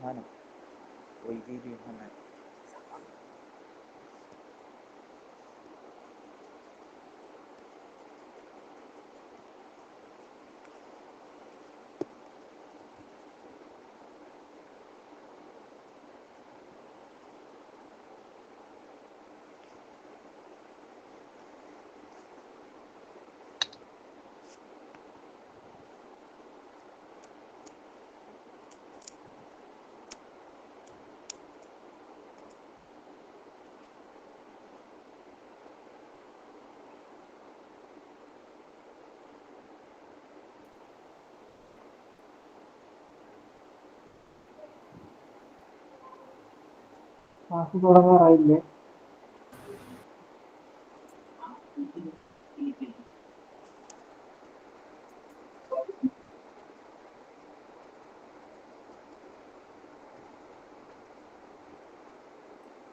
യോഹന്നാൻ Poikayil Yohannan. Class തുടങ്ങാറായില്ലേ?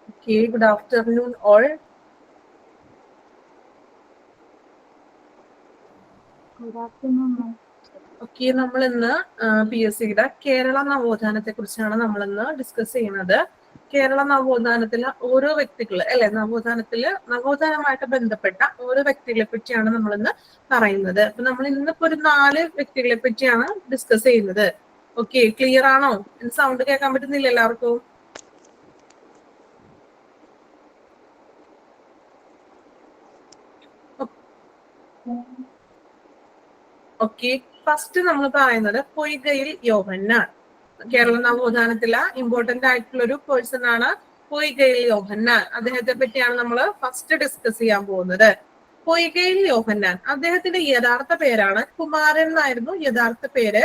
Okay, good afternoon all. Good afternoon, ma'am. Okay, നമ്മൾ ഇന്ന് PSCയുടെ കേരള നവോത്ഥാനത്തെ കുറിച്ചാണ് നമ്മൾ ഇന്ന് ഡിസ്കസ് ചെയ്യുന്നത്. കേരള നവോത്ഥാനത്തിലെ ഓരോ വ്യക്തികള് അല്ലെ, നവോത്ഥാനമായിട്ട് ബന്ധപ്പെട്ട ഓരോ വ്യക്തികളെ പറ്റിയാണ് നമ്മൾ ഇന്ന് പറയുന്നത്. അപ്പൊ നമ്മൾ ഇന്നിപ്പോ ഒരു 4 വ്യക്തികളെ പറ്റിയാണ് ഡിസ്കസ് ചെയ്യുന്നത്. ഓക്കെ, ക്ലിയർ ആണോ? സൗണ്ട് കേൾക്കാൻ പറ്റുന്നില്ല എല്ലാവർക്കും? ഓക്കെ, ഫസ്റ്റ് നമ്മൾ പറയുന്നത് പൊയ്കയിൽ യോഹന്നാൻ. കേരള നവോത്ഥാനത്തിലെ ഇമ്പോർട്ടന്റ് ആയിട്ടുള്ള ഒരു പേഴ്സൺ ആണ് പൊയ്കയിൽ യോഹന്നാൻ. അദ്ദേഹത്തെ പറ്റിയാണ് നമ്മൾ ഫസ്റ്റ് ഡിസ്കസ് ചെയ്യാൻ പോകുന്നത്. പൊയ്കയിൽ യോഹന്നാൻ, അദ്ദേഹത്തിന്റെ യഥാർത്ഥ പേരാണ് കുമാരൻ എന്നായിരുന്നു യഥാർത്ഥ പേര്.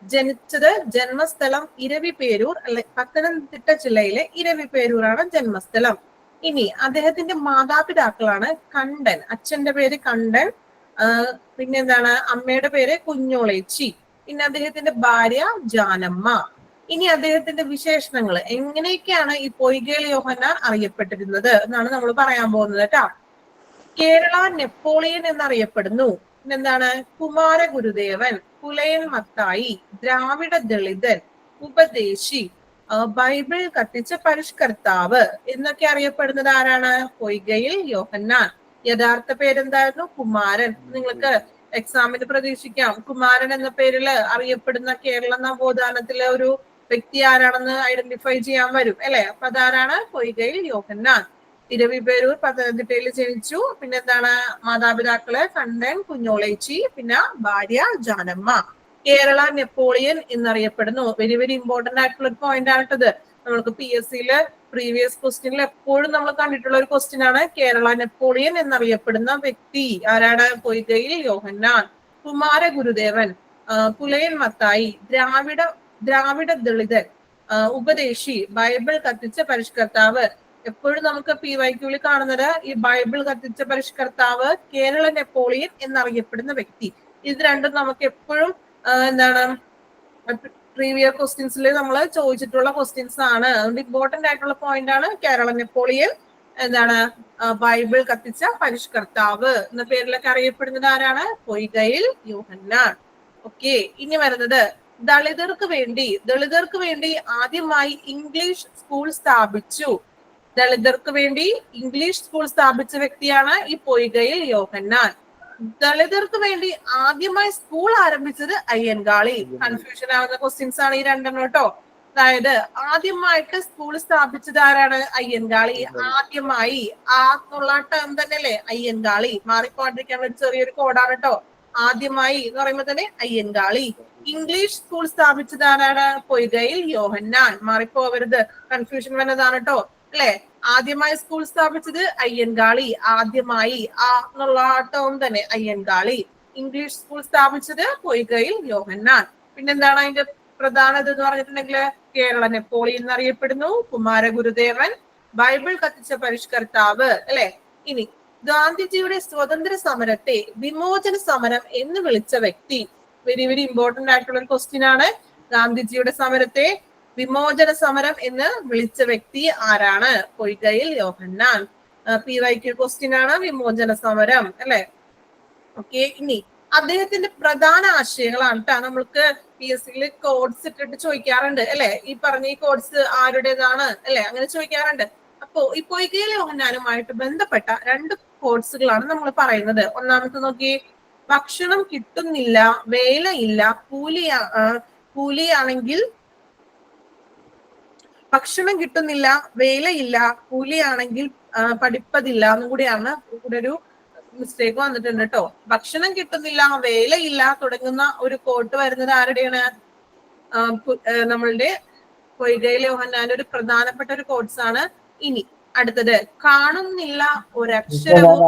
ജനിച്ചത് ജന്മസ്ഥലം ഇരവിപേരൂർ, അല്ലെ പത്തനംതിട്ട ജില്ലയിലെ ഇരവിപേരൂരാണ് ജന്മസ്ഥലം. ഇനി അദ്ദേഹത്തിന്റെ മാതാപിതാക്കളാണ് കണ്ടൻ, അച്ഛന്റെ പേര് കണ്ടൻ, പിന്നെ എന്താണ്, അമ്മയുടെ പേര് കുഞ്ഞോളേച്ചി, പിന്നെ അദ്ദേഹത്തിന്റെ ഭാര്യ ജാനമ്മ. ഇനി അദ്ദേഹത്തിന്റെ വിശേഷണങ്ങൾ, എങ്ങനെയൊക്കെയാണ് ഈ പൊയ്കയിൽ യോഹന്നാൻ അറിയപ്പെട്ടിരുന്നത് എന്നാണ് നമ്മൾ പറയാൻ പോകുന്നത് കേട്ടോ. കേരള നെപ്പോളിയൻ എന്നറിയപ്പെടുന്നു. പിന്നെന്താണ്, കുമാരഗുരുദേവൻ, പുലയൻ മത്തായി, ദ്രാവിഡ ദളിതൻ, ഉപദേശി, ബൈബിൾ കത്തിച്ച പരിഷ്കർത്താവ് എന്നൊക്കെ അറിയപ്പെടുന്നത് ആരാണ്? പൊയ്കയിൽ യോഹന്നാൻ. യഥാർത്ഥ പേരെന്തായിരുന്നു? കുമാരൻ. നിങ്ങൾക്ക് എക്സാമിന് പ്രതീക്ഷിക്കാം കുമാരൻ എന്ന പേരിൽ അറിയപ്പെടുന്ന കേരള നവോത്ഥാനത്തിലെ ഒരു വ്യക്തി ആരാണെന്ന് ഐഡന്റിഫൈ ചെയ്യാൻ വരും അല്ലെ. അപ്പൊ അതാരാണ്? പൊയ്കയിൽ യോഹന്നാൻ. ഇരവിപേരൂർ പത്തനംതിട്ടയിൽ ജനിച്ചു. പിന്നെ എന്താണ്, മാതാപിതാക്കള് കണ്ടൻ, കുഞ്ഞോളേച്ചി, പിന്നെ ഭാര്യ ജാനമ്മ. കേരള നെപ്പോളിയൻ എന്നറിയപ്പെടുന്നു. വെരി വെരി ഇമ്പോർട്ടന്റ് ആയിട്ടുള്ള ഒരു പോയിന്റ് ആണിട്ടത്. നമ്മൾക്ക് PSCയില് പ്രീവിയസ് ക്വസ്റ്റ്യനിൽ എപ്പോഴും നമ്മൾ കണ്ടിട്ടുള്ള ഒരു ക്വസ്റ്റ്യൻ ആണ് കേരള നെപ്പോളിയൻ എന്നറിയപ്പെടുന്ന വ്യക്തി ആരാണ്? പൊയ്കയിൽ യോഹന്നാൻ. കുമാരഗുരുദേവൻ, പുലയൻ മത്തായി, ദ്രാവിഡ ദളിതൻ, ഉപദേശി, ബൈബിൾ കത്തിച്ച പരിഷ്കർത്താവ്. എപ്പോഴും നമുക്ക് PYQയിൽ കാണുന്നത് ഈ ബൈബിൾ കത്തിച്ച പരിഷ്കർത്താവ്, കേരള നെപ്പോളിയൻ എന്നറിയപ്പെടുന്ന വ്യക്തി. ഇത് രണ്ടും നമുക്ക് എപ്പോഴും എന്താണ് പ്രീവിയസ് ക്വസ്റ്റ്യൻസിൽ നമ്മൾ ചോദിച്ചിട്ടുള്ള ക്വസ്റ്റ്യൻസ് ആണ്. അതുകൊണ്ട് ഇമ്പോർട്ടന്റ് ആയിട്ടുള്ള പോയിന്റ് ആണ് കേരള നെപ്പോളിയൻ, എന്താണ്, ബൈബിൾ കത്തിച്ച പരിഷ്കർത്താവ് എന്ന പേരിലൊക്കെ അറിയപ്പെടുന്നത് ആരാണ്? പൊയ്കയിൽ യോഹന്നാൻ. ഓക്കെ, ഇനി വരുന്നത് ദളിതർക്ക് വേണ്ടി ആദ്യമായി ഇംഗ്ലീഷ് സ്കൂൾ സ്ഥാപിച്ചു. ദളിതർക്ക് വേണ്ടി ഇംഗ്ലീഷ് സ്കൂൾ സ്ഥാപിച്ച വ്യക്തിയാണ് ഈ പൊയ്കയിൽ യോഹന്നാൻ. ദളിതർക്ക് വേണ്ടി ആദ്യമായി സ്കൂൾ ആരംഭിച്ചത് അയ്യൻകാളി. കൺഫ്യൂഷൻ ആവുന്ന ക്വസ്റ്റ്യൻസ് ആണ് ഈ രണ്ടെണ്ണം കേട്ടോ. അതായത് ആദ്യമായിട്ട് സ്കൂൾ സ്ഥാപിച്ചത് ആരാണ്? അയ്യൻകാളി. ആദ്യമായി, ആ എന്നുള്ള ടേം തന്നെയല്ലേ അയ്യൻകാളി, മാറിപ്പോണ്ടിരിക്കാൻ ഒരു ചെറിയൊരു കോഡാണ് കേട്ടോ. ആദ്യമായി എന്ന് പറയുമ്പോൾ തന്നെ അയ്യൻകാളി. ഇംഗ്ലീഷ് സ്കൂൾ സ്ഥാപിച്ചത് ആരാണ്? പൊയ്കയിൽ യോഹന്നാൻ. മാറിപ്പോവരുത്, കൺഫ്യൂഷൻ വന്നതാണ് കേട്ടോ അല്ലെ. ആദ്യമായി സ്കൂൾ സ്ഥാപിച്ചത് അയ്യൻകാളി. ആദ്യമായി, ആ എന്നുള്ള ടേം തന്നെ അയ്യൻകാളി. ഇംഗ്ലീഷ് സ്കൂൾ സ്ഥാപിച്ചത് പൊയ്കയിൽ യോഹന്നാൻ. പിന്നെന്താണ് അതിന്റെ പ്രധാനത എന്ന് പറഞ്ഞിട്ടുണ്ടെങ്കിൽ കേരള നെപ്പോളിയൻ എന്നറിയപ്പെടുന്നു, കുമാരഗുരുദേവൻ, ബൈബിൾ കത്തിച്ച പരിഷ്കർത്താവ് അല്ലെ. ഇനി ഗാന്ധിജിയുടെ സ്വതന്ത്ര സമരത്തെ വിമോചന സമരം എന്ന് വിളിച്ച വ്യക്തി. വെരി വെരി ഇമ്പോർട്ടന്റ് ആയിട്ടുള്ള ഒരു ക്വസ്റ്റ്യൻ ആണ്. ഗാന്ധിജിയുടെ സമരത്തെ വിമോചന സമരം എന്ന് വിളിച്ച വ്യക്തി ആരാണ്? പൊയ്കയിൽ യോഹന്നാൻ. PYQ ക്വസ്റ്റ്യൻ ആണ് വിമോചന സമരം അല്ലെ. ഓക്കെ, ഇനി അദ്ദേഹത്തിന്റെ പ്രധാന ആശയങ്ങളാണ് കേട്ടോ. നമ്മൾക്ക് PSCയിൽ കോഡ്സ് ഇട്ടിട്ട് ചോദിക്കാറുണ്ട് അല്ലെ, ഈ പറഞ്ഞ ഈ കോഡ്സ് ആരുടേതാണ് അല്ലെ, അങ്ങനെ ചോദിക്കാറുണ്ട്. അപ്പോ ഈ പൊയ്കയിൽ യോഹന്നാനുമായിട്ട് ബന്ധപ്പെട്ട 2 കോഡ്സുകളാണ് നമ്മൾ പറയുന്നത്. ഒന്നാമത്തെ നോക്കി, ഭക്ഷണം കിട്ടുന്നില്ല, വേലയില്ല, കൂലിയാണെങ്കിൽ ഭക്ഷണം കിട്ടുന്നില്ല, വേലയില്ല, കൂലിയാണെങ്കിൽ പഠിപ്പതില്ല എന്നും കൂടിയാണ് ഇവിടെ ഒരു മിസ്റ്റേക്ക് വന്നിട്ടുണ്ട് കേട്ടോ. ഭക്ഷണം കിട്ടുന്നില്ല, വേലയില്ല തുടങ്ങുന്ന ഒരു കോട്ട് വരുന്നത് ആരുടെയാണ്? നമ്മളുടെ പൊയ്കയിൽ യോഹന്നാന്റെ ഒരു പ്രധാനപ്പെട്ട ഒരു കോട്സ് ആണ്. ഇനി അടുത്തത്, കാണുന്നില്ല ഒരക്ഷരവും.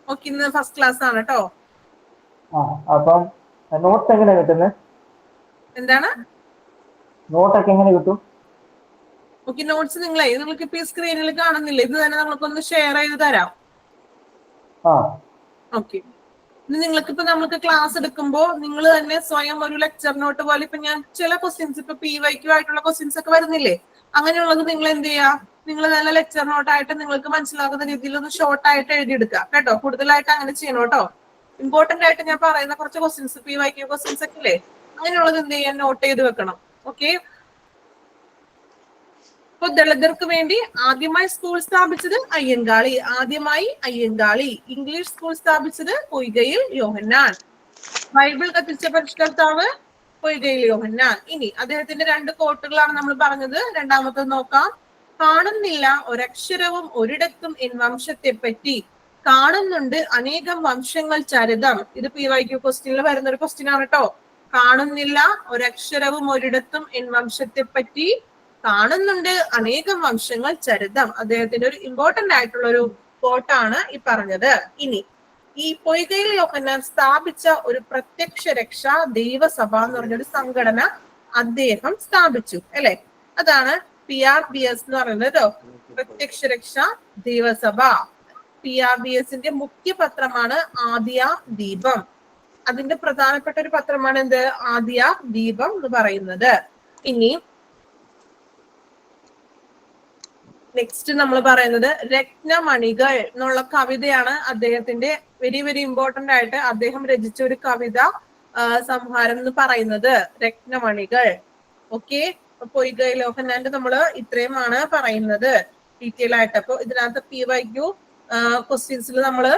ഓക്കെ, ഇന്ന് ഫസ്റ്റ് ക്ലാസ് ആണ് കേട്ടോ. അപ്പം നോട്ട്സ് എങ്ങനെ കിട്ടുന്നത്? എന്താണ് നോട്ടൊക്കെ എങ്ങനെ കിട്ടും? ഓക്കെ, നോട്ട്സ് നിങ്ങൾക്ക് ഇപ്പൊ ഈ സ്ക്രീനിൽ കാണുന്നില്ല, ഇത് തന്നെ നമുക്കൊന്ന് ഷെയർ ചെയ്ത് തരാം. ഓക്കെ, നിങ്ങൾക്കിപ്പോ നമുക്ക് ക്ലാസ് എടുക്കുമ്പോൾ നിങ്ങൾ തന്നെ സ്വയം ഒരു ലെക്ചർ നോട്ട് പോലെ, ഇപ്പൊ ഞാൻ ചില ക്വസ്റ്റ്യൻസ് ഇപ്പൊ PYQ ആയിട്ടുള്ള ക്വസ്റ്റ്യൻസ് ഒക്കെ വരുന്നില്ലേ, അങ്ങനെയുള്ളത് നിങ്ങൾ എന്ത് ചെയ്യാ, നിങ്ങൾ നല്ല ലെക്ചർ നോട്ടായിട്ട് നിങ്ങൾക്ക് മനസ്സിലാകുന്ന രീതിയിൽ ഒന്ന് ഷോർട്ട് ആയിട്ട് എഴുതിയെടുക്കുക കേട്ടോ. കൂടുതലായിട്ട് അങ്ങനെ ചെയ്യണം കേട്ടോ. ഇമ്പോർട്ടന്റ് ആയിട്ട് ഞാൻ പറയുന്ന കുറച്ച് ക്വസ്റ്റ്യൻസ്, PYQ ക്വസ്റ്റ്യൻസ് ഒക്കെ ഇല്ലേ, അങ്ങനെയുള്ളത് എന്ത് ചെയ്യാൻ നോട്ട് ചെയ്ത് വെക്കണം. ഓക്കെ, ഇപ്പൊ ദളിതർക്ക് വേണ്ടി ആദ്യമായി സ്കൂൾ സ്ഥാപിച്ചത് അയ്യങ്കാളി. ഇംഗ്ലീഷ് സ്കൂൾ സ്ഥാപിച്ചത് പൊയ്കയിൽ യോഹന്നാൻ. ബൈബിൾ കത്തിച്ച പരിഷ്കർത്താവ് പൊയ്കയിൽ യോഹന്നാൻ. ഇനി അദ്ദേഹത്തിന്റെ 2 കോട്ടുകളാണ് നമ്മൾ പറഞ്ഞത്. രണ്ടാമത്തത് നോക്കാം. കാണുന്നില്ല ഒരക്ഷരവും ഒരിടത്തും എൻ വംശത്തെ പറ്റി, കാണുന്നുണ്ട് അനേകം വംശങ്ങൾ ചരിതം. ഇത് PYQ ക്വസ്റ്റ്യനിൽ വരുന്ന ഒരു ക്വസ്റ്റ്യൻ ആണ് കേട്ടോ. കാണുന്നില്ല ഒരക്ഷരവും ഒരിടത്തും എൻ വംശത്തെ പറ്റി, കാണുന്നുണ്ട് അനേകം വംശങ്ങൾ ചരിതം. അദ്ദേഹത്തിന്റെ ഒരു ഇമ്പോർട്ടന്റ് ആയിട്ടുള്ള ഒരു കോട്ടാണ് ഈ പറഞ്ഞത്. ഇനി ഈ പൊയ്കയിൽ യോഹന്നാൻ സ്ഥാപിച്ച ഒരു പ്രത്യക്ഷ രക്ഷാ ദൈവസഭ എന്ന് പറഞ്ഞൊരു സംഘടന അദ്ദേഹം സ്ഥാപിച്ചു അല്ലെ. അതാണ് PRBS എന്ന് പറയുന്നത്. പ്രത്യക്ഷ രക്ഷാ ദൈവസഭ. PRBSന്റെ മുഖ്യ പത്രമാണ് ആദിയ ദീപം. അതിന്റെ പ്രധാനപ്പെട്ട ഒരു പത്രമാണ് എന്ത്? ആദിയ ദീപം എന്ന് പറയുന്നത്. ഇനി നെക്സ്റ്റ് നമ്മൾ പറയുന്നത് രത്നമണികൾ എന്നുള്ള കവിതയാണ്. അദ്ദേഹത്തിന്റെ വെരി വെരി ഇമ്പോർട്ടന്റ് ആയിട്ട് അദ്ദേഹം രചിച്ച ഒരു കവിത സംഹാരം എന്ന് പറയുന്നത് രത്നമണികൾ. ഓക്കെ, പൊയ്കയിൽ യോഹന്നാന്റെ നമ്മള് ഇത്രയുമാണ് പറയുന്നത് ഡീറ്റെയിൽ ആയിട്ട്. അപ്പൊ ഇതിനകത്ത് PYQ ക്വസ്റ്റ്യൻസിൽ നമ്മള്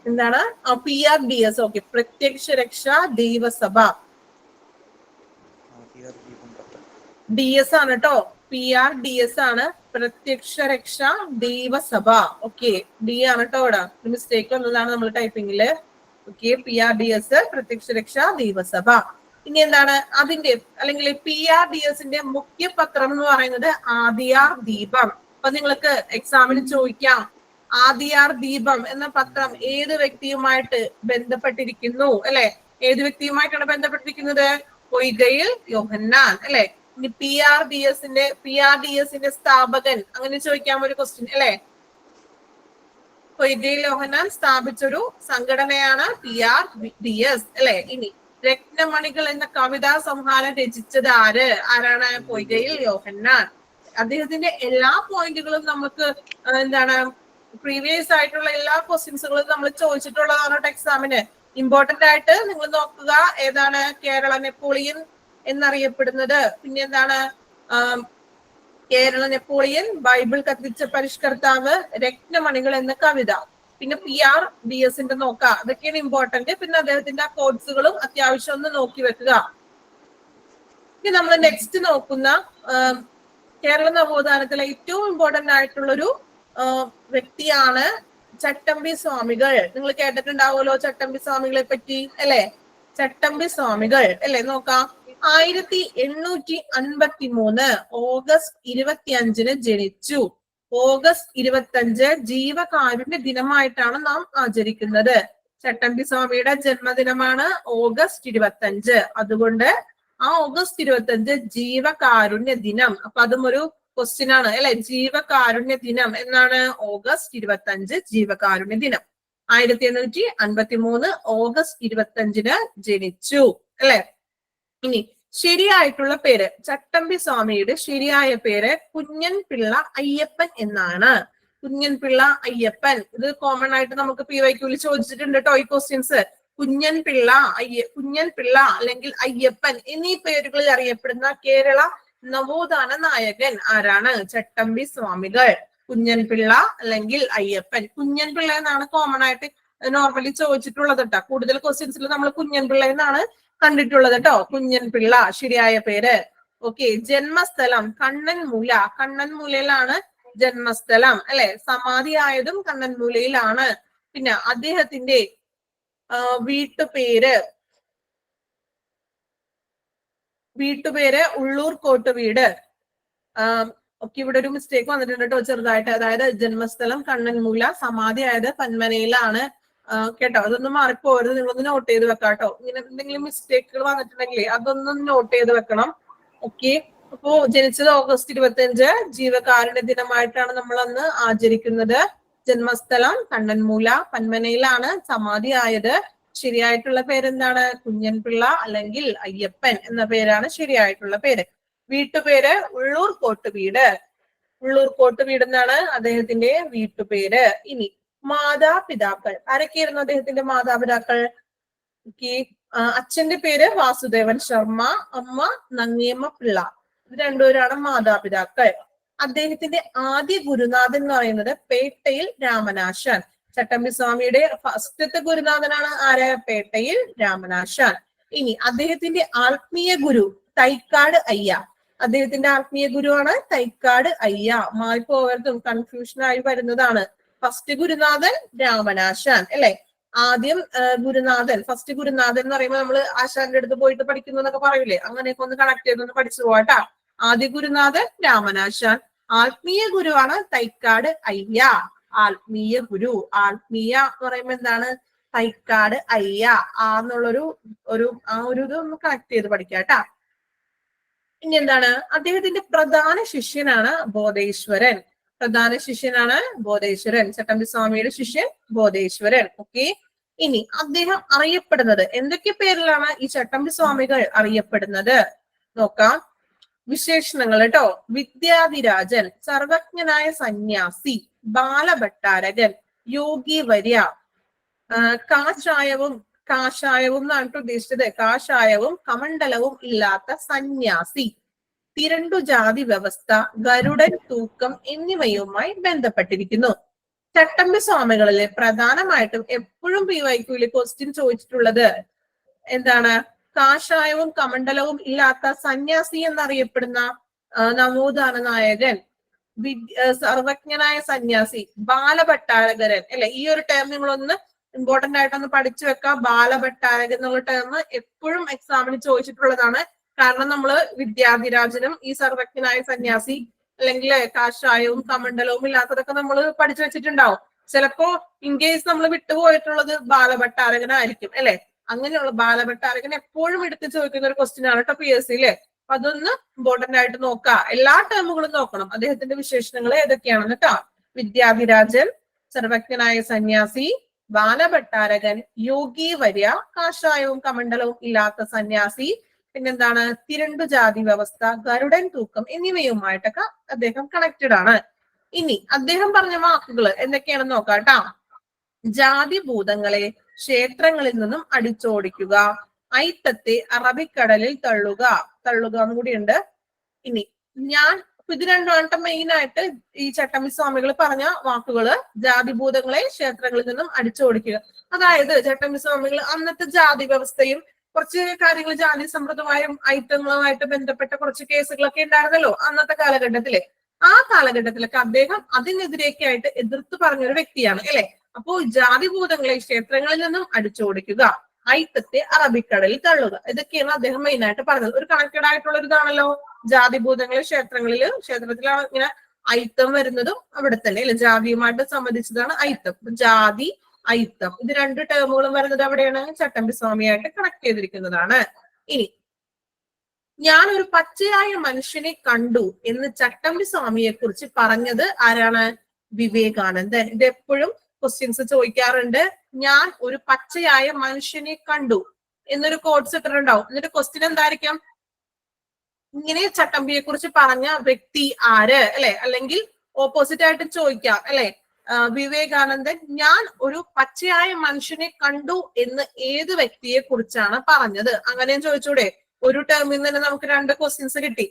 എന്താണ് PRDS. ഓക്കെ, പ്രത്യക്ഷ രക്ഷാ ദൈവസഭ DS ആണ് കേട്ടോ. PRDS ആണ്, പ്രത്യക്ഷ രക്ഷാ ദൈവസഭ. ഓക്കെ, D ആണ് കേട്ടോ. ഇവിടെ മിസ്റ്റേക്ക് വന്നതാണ് നമ്മൾ ടൈപ്പിംഗില്. ഓക്കെ, PRDS പ്രത്യക്ഷ രക്ഷാ ദൈവസഭ. ഇനി എന്താണ് അതിന്റെ അല്ലെങ്കിൽ PRDSന്റെ മുഖ്യ പത്രം എന്ന് പറയുന്നത് ആദിയാർ ദീപം. അപ്പൊ നിങ്ങൾക്ക് എക്സാമിന് ചോദിക്കാം, ആദിയാർ ദീപം എന്ന പത്രം ഏത് വ്യക്തിയുമായിട്ട് ബന്ധപ്പെട്ടിരിക്കുന്നു അല്ലെ? ഏത് വ്യക്തിയുമായിട്ടാണ് ബന്ധപ്പെട്ടിരിക്കുന്നത്? പൊയ്കയിൽ യോഹന്നാൻ അല്ലെ. ഇനി PRDSന്റെ സ്ഥാപകൻ, അങ്ങനെ ചോദിക്കാം ഒരു ക്വസ്റ്റ്യൻ അല്ലെ. പൊയ്കയിൽ യോഹന്നാൻ സ്ഥാപിച്ചൊരു സംഘടനയാണ് PRDS അല്ലെ. ഇനി രത്നമണികൾ എന്ന കവിതാ സംഹാരം രചിച്ചത് ആരാണ്? പൊയ്കയിൽ യോഹന്നാൻ. അദ്ദേഹത്തിന്റെ എല്ലാ പോയിന്റുകളും നമുക്ക് എന്താണ് പ്രീവിയസ് ആയിട്ടുള്ള എല്ലാ ക്വസ്റ്റ്യൻസുകളും നമ്മൾ ചോദിച്ചിട്ടുള്ളതാണ് എക്സാമിന്. ഇമ്പോർട്ടന്റ് ആയിട്ട് നിങ്ങൾ നോക്കുക. ഏതാണ്? കേരള നെപ്പോളിയൻ എന്നറിയപ്പെടുന്നത്. പിന്നെ എന്താണ്? കേരള നെപ്പോളിയൻ, ബൈബിൾ കത്തിച്ച പരിഷ്കർത്താവ്, രത്നമണികൾ എന്ന കവിത. പിന്നെ PRDSന്റെ നോക്കാം. അതൊക്കെയാണ് ഇമ്പോർട്ടന്റ്. പിന്നെ അദ്ദേഹത്തിന്റെ ആ കോഡ്സുകളും അത്യാവശ്യം ഒന്ന് നോക്കി വെക്കുക. ഇനി നമ്മൾ നെക്സ്റ്റ് നോക്കുന്ന കേരള നവോത്ഥാനത്തിലെ ഏറ്റവും ഇമ്പോർട്ടന്റ് ആയിട്ടുള്ളൊരു വ്യക്തിയാണ് ചട്ടമ്പി സ്വാമികൾ. നിങ്ങൾ കേട്ടിട്ടുണ്ടാവുമല്ലോ ചട്ടമ്പി സ്വാമികളെ പറ്റി അല്ലെ. ചട്ടമ്പി സ്വാമികൾ അല്ലെ, നോക്കാം. 1853 ഓഗസ്റ്റ് 25 ജനിച്ചു. ഓഗസ്റ്റ് 25 ജീവകാരുണ്യ ദിനമായിട്ടാണ് നാം ആചരിക്കുന്നത്. ചട്ടമ്പി സ്വാമിയുടെ ജന്മദിനമാണ് ഓഗസ്റ്റ് 25. അതുകൊണ്ട് ആ ഓഗസ്റ്റ് 25 ജീവകാരുണ്യ ദിനം. അപ്പൊ അതും ഒരു ക്വസ്റ്റ്യൻ ആണ് അല്ലെ. ജീവകാരുണ്യ ദിനം എന്നാണ് ഓഗസ്റ്റ് 25 ജീവകാരുണ്യ ദിനം. 1853 ഓഗസ്റ്റ് 25 ജനിച്ചു അല്ലെ. ഇനി ശരിയായിട്ടുള്ള പേര്, ചട്ടമ്പി സ്വാമിയുടെ ശരിയായ പേര് കുഞ്ഞൻ പിള്ള അയ്യപ്പൻ എന്നാണ്. കുഞ്ഞൻ പിള്ള അയ്യപ്പൻ, ഇത് കോമൺ ആയിട്ട് നമുക്ക് PYQൽ ചോദിച്ചിട്ടുണ്ട് കേട്ടോ ഈ ക്വസ്റ്റ്യൻസ്. കുഞ്ഞൻ പിള്ള അല്ലെങ്കിൽ അയ്യപ്പൻ എന്നീ പേരുകളിൽ അറിയപ്പെടുന്ന കേരള നവോത്ഥാന നായകൻ ആരാണ്? ചട്ടമ്പി സ്വാമികൾ. കുഞ്ഞൻ പിള്ള അല്ലെങ്കിൽ അയ്യപ്പൻ. കുഞ്ഞൻ പിള്ള എന്നാണ് കോമൺ ആയിട്ട് നോർമലി ചോദിച്ചിട്ടുള്ളത് കേട്ടോ. കൂടുതൽ ക്വസ്റ്റ്യൻസിൽ നമ്മൾ കുഞ്ഞൻ പിള്ള എന്നാണ് കണ്ടിട്ടുള്ളത് കേട്ടോ. കുഞ്ഞൻ പിള്ള ശരിയായ പേര്. ഓക്കെ. ജന്മസ്ഥലം കണ്ണൻമൂല. കണ്ണൻമൂലയിലാണ് ജന്മസ്ഥലം അല്ലെ. സമാധിയായതും കണ്ണൻമൂലയിലാണ്. പിന്നെ അദ്ദേഹത്തിന്റെ വീട്ടുപേര് ഉള്ളൂർ കോട്ടുവീട്. ഒക്കെ ഇവിടെ ഒരു മിസ്റ്റേക്ക് വന്നിട്ടുണ്ട് കേട്ടോ ചെറുതായിട്ട്. അതായത് ജന്മസ്ഥലം കണ്ണൻമൂല, സമാധിയായത് പന്മനയിലാണ് കേട്ടോ. അതൊന്നും മാറിപ്പോരുത്, നിങ്ങളൊന്ന് നോട്ട് ചെയ്ത് വെക്കാം കേട്ടോ. ഇങ്ങനെ എന്തെങ്കിലും മിസ്റ്റേക്കുകൾ വന്നിട്ടുണ്ടെങ്കിൽ അതൊന്നും നോട്ട് ചെയ്ത് വെക്കണം. ഓക്കെ. അപ്പോ ജനിച്ചത് ഓഗസ്റ്റ് 25 ജീവകാരുണ്യ ദിനമായിട്ടാണ് നമ്മൾ അന്ന് ആചരിക്കുന്നത്. ജന്മസ്ഥലം കണ്ണൻമൂല, പന്മനയിലാണ് സമാധിയായത്. ശരിയായിട്ടുള്ള പേരെന്താണ്? കുഞ്ഞൻപിള്ള അല്ലെങ്കിൽ അയ്യപ്പൻ എന്ന പേരാണ് ശരിയായിട്ടുള്ള പേര്. വീട്ടുപേര് ഉള്ളൂർ കോട്ടുവീട്. ഉള്ളൂർ കോട്ടുവീട് എന്നാണ് അദ്ദേഹത്തിന്റെ വീട്ടുപേര്. ഇനി മാതാപിതാക്കൾ ആരൊക്കെയായിരുന്നു അദ്ദേഹത്തിന്റെ മാതാപിതാക്കൾ? അച്ഛന്റെ പേര് വാസുദേവൻ ശർമ്മ, അമ്മ നങ്ങിയമ്മ പിള്ള. ഇത് രണ്ടുപേരാണ് മാതാപിതാക്കൾ. അദ്ദേഹത്തിന്റെ ആദ്യ ഗുരുനാഥൻ എന്ന് പറയുന്നത് പേട്ടയിൽ രാമനാശാൻ. ചട്ടമ്പി സ്വാമിയുടെ ഫസ്റ്റത്തെ ഗുരുനാഥനാണ് ആര്? പേട്ടയിൽ രാമനാശാൻ. ഇനി അദ്ദേഹത്തിന്റെ ആത്മീയ ഗുരു തൈക്കാട് അയ്യ. അദ്ദേഹത്തിന്റെ ആത്മീയ ഗുരുവാണ് തൈക്കാട് അയ്യ. മാറിപ്പോകരുതും, കൺഫ്യൂഷനായി വരുന്നതാണ്. ഫസ്റ്റ് ഗുരുനാഥൻ രാമനാശാൻ അല്ലെ. ആദ്യം ഗുരുനാഥൻ, ഫസ്റ്റ് ഗുരുനാഥൻ എന്ന് പറയുമ്പോൾ നമ്മൾ ആശാന്റെ അടുത്ത് പോയിട്ട് പഠിക്കുന്നു എന്നൊക്കെ പറയൂലേ, അങ്ങനെയൊക്കെ ഒന്ന് കണക്ട് ചെയ്തൊന്ന് പഠിച്ചു പോവാട്ടാ. ആദ്യ ഗുരുനാഥൻ രാമനാശാൻ, ആത്മീയ ഗുരുവാണ് തൈക്കാട് അയ്യ. ആത്മീയ ഗുരു, ആത്മീയ എന്ന് പറയുമ്പോ എന്താണ്? തൈക്കാട് അയ്യ. എന്നുള്ളൊരു ഇത് ഒന്ന് കണക്ട് ചെയ്ത് പഠിക്കാട്ടാ. ഇനി എന്താണ്? അദ്ദേഹത്തിന്റെ പ്രധാന ശിഷ്യനാണ് ബോധേശ്വരൻ. പ്രധാന ശിഷ്യനാണ് ബോധേശ്വരൻ. ചട്ടമ്പി സ്വാമിയുടെ ശിഷ്യൻ ബോധേശ്വരൻ. ഓക്കെ. ഇനി അദ്ദേഹം അറിയപ്പെടുന്നത് എന്തൊക്കെ പേരിലാണ് ഈ ചട്ടമ്പി സ്വാമികൾ അറിയപ്പെടുന്നത് നോക്കാം. വിശേഷണങ്ങൾ കേട്ടോ. വിദ്യാധിരാജൻ, സർവജ്ഞനായ സന്യാസി, ബാലഭട്ടാരകൻ, യോഗി വര്യ, കാഷായവും എന്നാണ് ഉദ്ദേശിച്ചത്. കാഷായവും കമണ്ഡലവും ഇല്ലാത്ത സന്യാസി, തിരണ്ടു ജാതി വ്യവസ്ഥ, ഗരുഡൻ തൂക്കം എന്നിവയുമായി ബന്ധപ്പെട്ടിരിക്കുന്നു. ചട്ടമ്പി സ്വാമികളിലെ പ്രധാനമായിട്ടും എപ്പോഴും PYQയിൽ ക്വസ്റ്റ്യൻ ചോദിച്ചിട്ടുള്ളത് എന്താണ്? കാഷായവും കമണ്ഡലവും ഇല്ലാത്ത സന്യാസി എന്നറിയപ്പെടുന്ന നവോത്ഥാന നായകൻ, സർവജ്ഞനായ സന്യാസി, ബാലഭട്ടാരകരൻ അല്ലെ. ഈ ഒരു ടേം നിങ്ങളൊന്ന് ഇമ്പോർട്ടന്റ് ആയിട്ടൊന്ന് പഠിച്ചു വെക്കാം. ബാലഭട്ടാരകൻ എന്നുള്ള ടേം എപ്പോഴും എക്സാമിന് ചോദിച്ചിട്ടുള്ളതാണ്. കാരണം നമ്മള് വിദ്യാധിരാജനും ഈ സർവജ്ഞനായ സന്യാസി അല്ലെങ്കിൽ കാഷായവും കമണ്ഡലവും ഇല്ലാത്തതൊക്കെ നമ്മൾ പഠിച്ചു വെച്ചിട്ടുണ്ടാവും. ചിലപ്പോ ഇൻ കേസ് നമ്മൾ വിട്ടുപോയിട്ടുള്ളത് ബാലഭട്ടാരകനായിരിക്കും അല്ലെ. അങ്ങനെയുള്ള ബാലഭട്ടാരകൻ എപ്പോഴും എടുത്ത് ചോദിക്കുന്ന ഒരു ക്വസ്റ്റ്യൻ ആണ് കേട്ടോ PSCയില്. അപ്പൊ അതൊന്ന് ഇമ്പോർട്ടന്റ് ആയിട്ട് നോക്കുക. എല്ലാ ടേമുകളും നോക്കണം. അദ്ദേഹത്തിന്റെ വിശേഷണങ്ങൾ ഏതൊക്കെയാണെന്ന് കേട്ടോ. വിദ്യാധിരാജൻ, സർവജ്ഞനായ സന്യാസി, ബാലഭട്ടാരകൻ, യോഗി വര്യ, കാഷായവും കമണ്ഡലവും ഇല്ലാത്ത സന്യാസി, പിന്നെന്താണ്? തിരണ്ടു ജാതി വ്യവസ്ഥ, ഗരുഡൻ തൂക്കം എന്നിവയുമായിട്ടൊക്കെ അദ്ദേഹം കണക്റ്റഡ് ആണ്. ഇനി അദ്ദേഹം പറഞ്ഞ വാക്കുകൾ എന്തൊക്കെയാണെന്ന് നോക്കാം കേട്ടാ. ജാതിഭൂതങ്ങളെ ക്ഷേത്രങ്ങളിൽ നിന്നും അടിച്ചോടിക്കുക, ഐത്തത്തെ അറബിക്കടലിൽ തള്ളുക എന്നും കൂടിയുണ്ട്. ഇനി ഇത് രണ്ടാമത്തെ മെയിൻ ആയിട്ട് ഈ ചട്ടമ്പി സ്വാമികൾ പറഞ്ഞ വാക്കുകള്. ജാതിഭൂതങ്ങളെ ക്ഷേത്രങ്ങളിൽ നിന്നും അടിച്ചോടിക്കുക. അതായത് ചട്ടമ്പി സ്വാമികൾ അന്നത്തെ ജാതി വ്യവസ്ഥയും കുറച്ച് കാര്യങ്ങൾ, ജാതി സമ്പ്രദായ ഐറ്റങ്ങളുമായിട്ട് ബന്ധപ്പെട്ട കുറച്ച് കേസുകളൊക്കെ ഉണ്ടായിരുന്നല്ലോ അന്നത്തെ കാലഘട്ടത്തില്. ആ കാലഘട്ടത്തിലൊക്കെ അദ്ദേഹം അതിനെതിരെയൊക്കെ ആയിട്ട് എതിർത്ത് പറഞ്ഞൊരു വ്യക്തിയാണ് അല്ലെ. അപ്പോ ജാതിഭൂതങ്ങളെ ക്ഷേത്രങ്ങളിൽ നിന്നും അടിച്ചോടിക്കുക, ഐത്തത്തെ അറബിക്കടലിൽ തള്ളുക, ഇതൊക്കെയാണ് അദ്ദേഹം മെയിൻ ആയിട്ട് പറഞ്ഞത്. ഒരു കണക്റ്റഡ് ആയിട്ടുള്ള ഒരു ഇതാണല്ലോ. ജാതിഭൂതങ്ങളെ ക്ഷേത്രത്തിലാണ് ഇങ്ങനെ ഐത്തം വരുന്നതും അവിടെ തന്നെ അല്ലെ. ജാതിയുമായിട്ട് സംബന്ധിച്ചതാണ് ഐത്തം. ജാതി, ഐത്തം, ഇത് രണ്ട് ടേമുകളും വരുന്നത് എവിടെയാണ്? ചട്ടമ്പി സ്വാമിയായിട്ട് കണക്ട് ചെയ്തിരിക്കുന്നതാണ്. ഇനി ഞാൻ ഒരു പച്ചയായ മനുഷ്യനെ കണ്ടു എന്ന് ചട്ടമ്പി സ്വാമിയെ കുറിച്ച് പറഞ്ഞത് ആരാണ്? വിവേകാനന്ദൻ. ഇത് എപ്പോഴും ക്വസ്റ്റ്യൻസ് ചോദിക്കാറുണ്ട്. ഞാൻ ഒരു പച്ചയായ മനുഷ്യനെ കണ്ടു എന്നൊരു കോട്സ് ഇട്ടിട്ടുണ്ടാവും. എന്നിട്ട് ക്വസ്റ്റ്യൻ എന്തായിരിക്കും? ഇങ്ങനെ ചട്ടമ്പിയെ കുറിച്ച് പറഞ്ഞ വ്യക്തി ആര്, അല്ലെ? അല്ലെങ്കിൽ ഓപ്പോസിറ്റ് ആയിട്ട് ചോദിക്കാം, അല്ലെ? വിവേകാനന്ദൻ ഞാൻ ഒരു പച്ചയായ മനുഷ്യനെ കണ്ടു എന്ന് ഏത് വ്യക്തിയെ കുറിച്ചാണ് പറഞ്ഞത്? അങ്ങനെയും ചോദിച്ചൂടെ? ഒരു ടേമിൽ നിന്ന് തന്നെ നമുക്ക് 2 ക്വസ്റ്റ്യൻസ് കിട്ടി.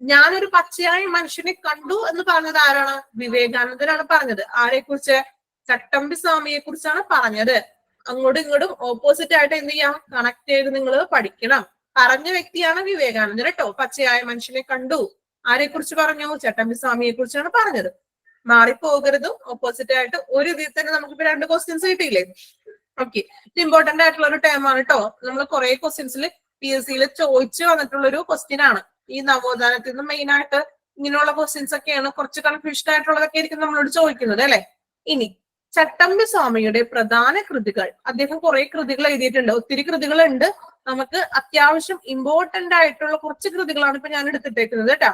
ഞാനൊരു പച്ചയായ മനുഷ്യനെ കണ്ടു എന്ന് പറഞ്ഞത് ആരാണ്? വിവേകാനന്ദനാണ് പറഞ്ഞത്. ആരെ കുറിച്ച്? ചട്ടമ്പി സ്വാമിയെ കുറിച്ചാണ് പറഞ്ഞത്. അങ്ങോട്ടും ഇങ്ങോട്ടും ഓപ്പോസിറ്റ് ആയിട്ട് എന്ത് ചെയ്യാം? കണക്ട് ചെയ്ത് നിങ്ങൾ പഠിക്കണം. പറഞ്ഞ വ്യക്തിയാണ് വിവേകാനന്ദൻ കേട്ടോ. പച്ചയായ മനുഷ്യനെ കണ്ടു ആരെ കുറിച്ച് പറഞ്ഞു? ചട്ടമ്പി സ്വാമിയെ കുറിച്ചാണ് പറഞ്ഞത്. മാറിപ്പോകരുതും. ഓപ്പോസിറ്റ് ആയിട്ട് ഒരു ഇതിൽ തന്നെ നമുക്കിപ്പോ 2 ക്വസ്റ്റ്യൻസ് കിട്ടിയില്ലേ? ഓക്കെ, ഇത് ഇമ്പോർട്ടന്റ് ആയിട്ടുള്ള ഒരു ടേം ആണ് കേട്ടോ. നമ്മൾ കുറെ ക്വസ്റ്റ്യൻസിൽ PSC ചോദിച്ചു വന്നിട്ടുള്ള ഒരു ക്വസ്റ്റ്യൻ ആണ്. ഈ നവോത്ഥാനത്തിൽ നിന്ന് മെയിൻ ആയിട്ട് ഇങ്ങനെയുള്ള ക്വസ്റ്റ്യൻസ് ഒക്കെയാണ്, കുറച്ച് കൺഫ്യൂഷൻ ആയിട്ടുള്ളതൊക്കെ ആയിരിക്കും നമ്മളോട് ചോദിക്കുന്നത്, അല്ലെ? ഇനി ചട്ടമ്പി സ്വാമിയുടെ പ്രധാന കൃതികൾ. അദ്ദേഹം കുറെ കൃതികൾ എഴുതിയിട്ടുണ്ട്, ഒത്തിരി കൃതികളുണ്ട്. നമുക്ക് അത്യാവശ്യം ഇമ്പോർട്ടന്റ് ആയിട്ടുള്ള കുറച്ച് കൃതികളാണ് ഇപ്പൊ ഞാൻ എടുത്തിട്ടേക്കുന്നത് കേട്ടോ.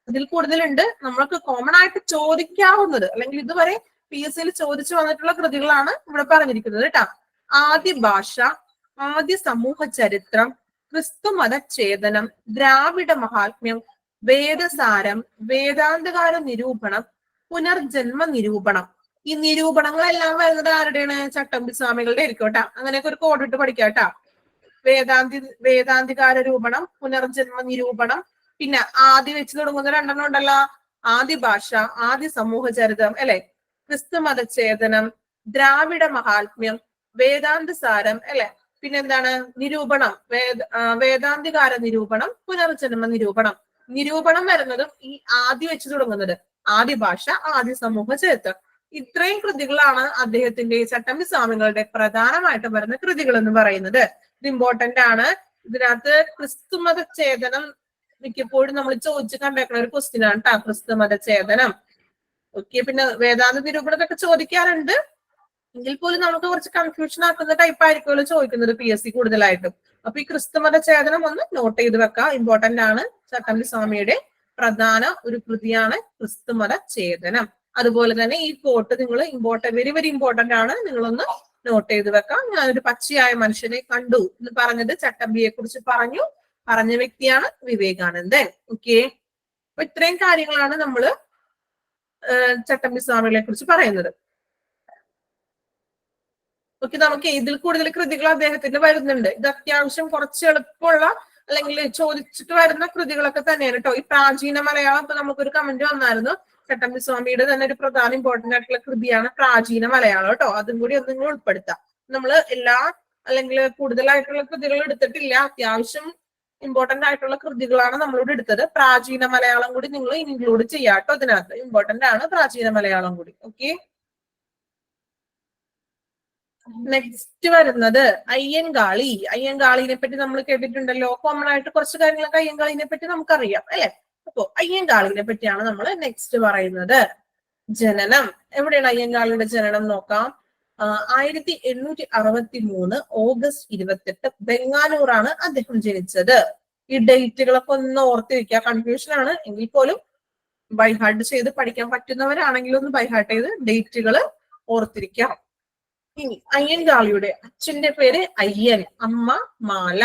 ഇതിൽ കൂടുതലുണ്ട്. നമ്മൾക്ക് കോമൺ ആയിട്ട് ചോദിക്കാവുന്നത്, അല്ലെങ്കിൽ ഇതുവരെ PSC ചോദിച്ചു വന്നിട്ടുള്ള കൃതികളാണ് ഇവിടെ പറഞ്ഞിരിക്കുന്നത് കേട്ടോ. ആദ്യ ഭാഷ, ആദ്യ സമൂഹ ചരിത്രം, ക്രിസ്തുമത ചേതനം, ദ്രാവിഡ മഹാത്മ്യം, വേദസാരം, വേദാന്തകാര നിരൂപണം, പുനർജന്മ നിരൂപണം. ഈ നിരൂപണങ്ങളെല്ലാം വരുന്നത് ആരുടെയാണ്? ചട്ടമ്പി സ്വാമികളുടെ ആയിരിക്കും കേട്ടാ. അങ്ങനെയൊക്കെ ഒരു കോഡ് ഇട്ട് പഠിക്കാം കേട്ടാ. വേദാന്തികാര രൂപണം, പുനർജന്മ നിരൂപണം, പിന്നെ ആദ്യം വെച്ച് തുടങ്ങുന്ന 2 ഉണ്ടല്ലോ. ആദ്യ ഭാഷ, ആദ്യ സമൂഹ ചരിതം, അല്ലെ? ക്രിസ്തുമത ചേതനം, ദ്രാവിഡ മഹാത്മ്യം, വേദാന്ത സാരം, അല്ലെ? പിന്നെന്താണ്? നിരൂപണം, വേദാന്തികാര നിരൂപണം, പുനർജന്മ നിരൂപണം. നിരൂപണം വരുന്നതും ഈ ആദ്യം വെച്ച് തുടങ്ങുന്നത്. ആദ്യ ഭാഷ, ആദ്യ സമൂഹ ചരിത്രം. ഇത്രയും കൃതികളാണ് അദ്ദേഹത്തിന്റെ, ചട്ടമ്പി സ്വാമികളുടെ പ്രധാനമായിട്ട് വരുന്ന കൃതികൾ എന്ന് പറയുന്നത്. ഇത് ഇമ്പോർട്ടന്റ് ആണ്. ഇതിനകത്ത് ക്രിസ്തുമത ചേതനം മിക്കപ്പോഴും നമ്മൾ ചോദിച്ചു കണ്ടേക്കുന്ന ഒരു ക്വസ്റ്റ്യൻ ആണ് കേട്ടോ. ക്രിസ്തുമത ചേതനം. ഓക്കെ, പിന്നെ വേദാന്ത നിരൂപണത്തൊക്കെ ചോദിക്കാറുണ്ട്. എങ്കിൽ പോലും നമുക്ക് കുറച്ച് കൺഫ്യൂഷൻ ആക്കുന്ന ടൈപ്പ് ആയിരിക്കുമല്ലോ ചോദിക്കുന്നത് PSC കൂടുതലായിട്ടും. അപ്പൊ ഈ ക്രിസ്തുമത ചേതനം ഒന്ന് നോട്ട് ചെയ്ത് വെക്കാം, ഇമ്പോർട്ടന്റ് ആണ്. ചട്ടമ്പി സ്വാമിയുടെ പ്രധാന ഒരു കൃതിയാണ് ക്രിസ്തുമത ചേതനം. അതുപോലെ തന്നെ ഈ കോട്ട് നിങ്ങൾ വെരി വെരി ഇമ്പോർട്ടന്റ് ആണ്, നിങ്ങളൊന്ന് നോട്ട് ചെയ്ത് വെക്കാം. ഞാനൊരു പച്ചയായ മനുഷ്യനെ കണ്ടു എന്ന് പറഞ്ഞത് ചട്ടമ്പിയെ കുറിച്ച് പറഞ്ഞ വ്യക്തിയാണ് വിവേകാനന്ദൻ. ഓക്കെ, അപ്പൊ ഇത്രയും കാര്യങ്ങളാണ് നമ്മള് ചട്ടമ്പി സ്വാമികളെ കുറിച്ച് പറയുന്നത്. ഓക്കെ, നമുക്ക് ഇതിൽ കൂടുതൽ കൃതികൾ അദ്ദേഹത്തിന്റെ വരുന്നുണ്ട്. ഇത് അത്യാവശ്യം കുറച്ച് എളുപ്പമുള്ള അല്ലെങ്കിൽ ചോദിച്ചിട്ട് വരുന്ന കൃതികളൊക്കെ തന്നെയാണ് കേട്ടോ. ഈ പ്രാചീന മലയാളം, ഇപ്പൊ നമുക്കൊരു കമന്റ് വന്നായിരുന്നു, ചട്ടമ്പി സ്വാമിയുടെ തന്നെ ഒരു പ്രധാന ഇമ്പോർട്ടന്റ് ആയിട്ടുള്ള കൃതിയാണ് പ്രാചീന മലയാളം കേട്ടോ. അതും കൂടി ഒന്നും ഉൾപ്പെടുത്താം. നമ്മള് എല്ലാ അല്ലെങ്കിൽ കൂടുതലായിട്ടുള്ള കൃതികൾ എടുത്തിട്ടില്ല, അത്യാവശ്യം ഇമ്പോർട്ടന്റ് ആയിട്ടുള്ള കൃതികളാണ് നമ്മളോട് എടുത്തത്. പ്രാചീന മലയാളം കൂടി നിങ്ങൾ ഇൻക്ലൂഡ് ചെയ്യാം കേട്ടോ. ഇതിനകത്ത് ഇമ്പോർട്ടന്റ് ആണ് പ്രാചീന മലയാളം കൂടി. ഓക്കെ, നെക്സ്റ്റ് വരുന്നത് അയ്യൻകാളി. അയ്യൻകാളിനെ പറ്റി നമ്മൾ കേട്ടിട്ടുണ്ടല്ലോ. കോമൺ ആയിട്ട് കുറച്ച് കാര്യങ്ങളൊക്കെ അയ്യൻകാളിനെ പറ്റി നമുക്കറിയാം, അല്ലെ? അപ്പൊ അയ്യൻകാളിനെ പറ്റിയാണ് നമ്മൾ നെക്സ്റ്റ് പറയുന്നത്. ജനനം. എവിടെയാണ് അയ്യൻകാളിയുടെ ജനനം നോക്കാം. 1863 ഓഗസ്റ്റ് 28 ബെങ്ങാനൂറാണ് അദ്ദേഹം ജനിച്ചത്. ഈ ഡേറ്റുകളൊക്കെ ഒന്ന് ഓർത്തിരിക്കുക. കൺഫ്യൂഷൻ ആണ്, എങ്കിൽ പോലും ബൈഹാർട്ട് ചെയ്ത് പഠിക്കാൻ പറ്റുന്നവരാണെങ്കിലും ഒന്ന് ബൈഹാർട്ട് ചെയ്ത് ഡേറ്റുകൾ ഓർത്തിരിക്കാം. ഇനി അയ്യൻകാളിയുടെ അച്ഛന്റെ പേര് അയ്യൻ, അമ്മ മാല.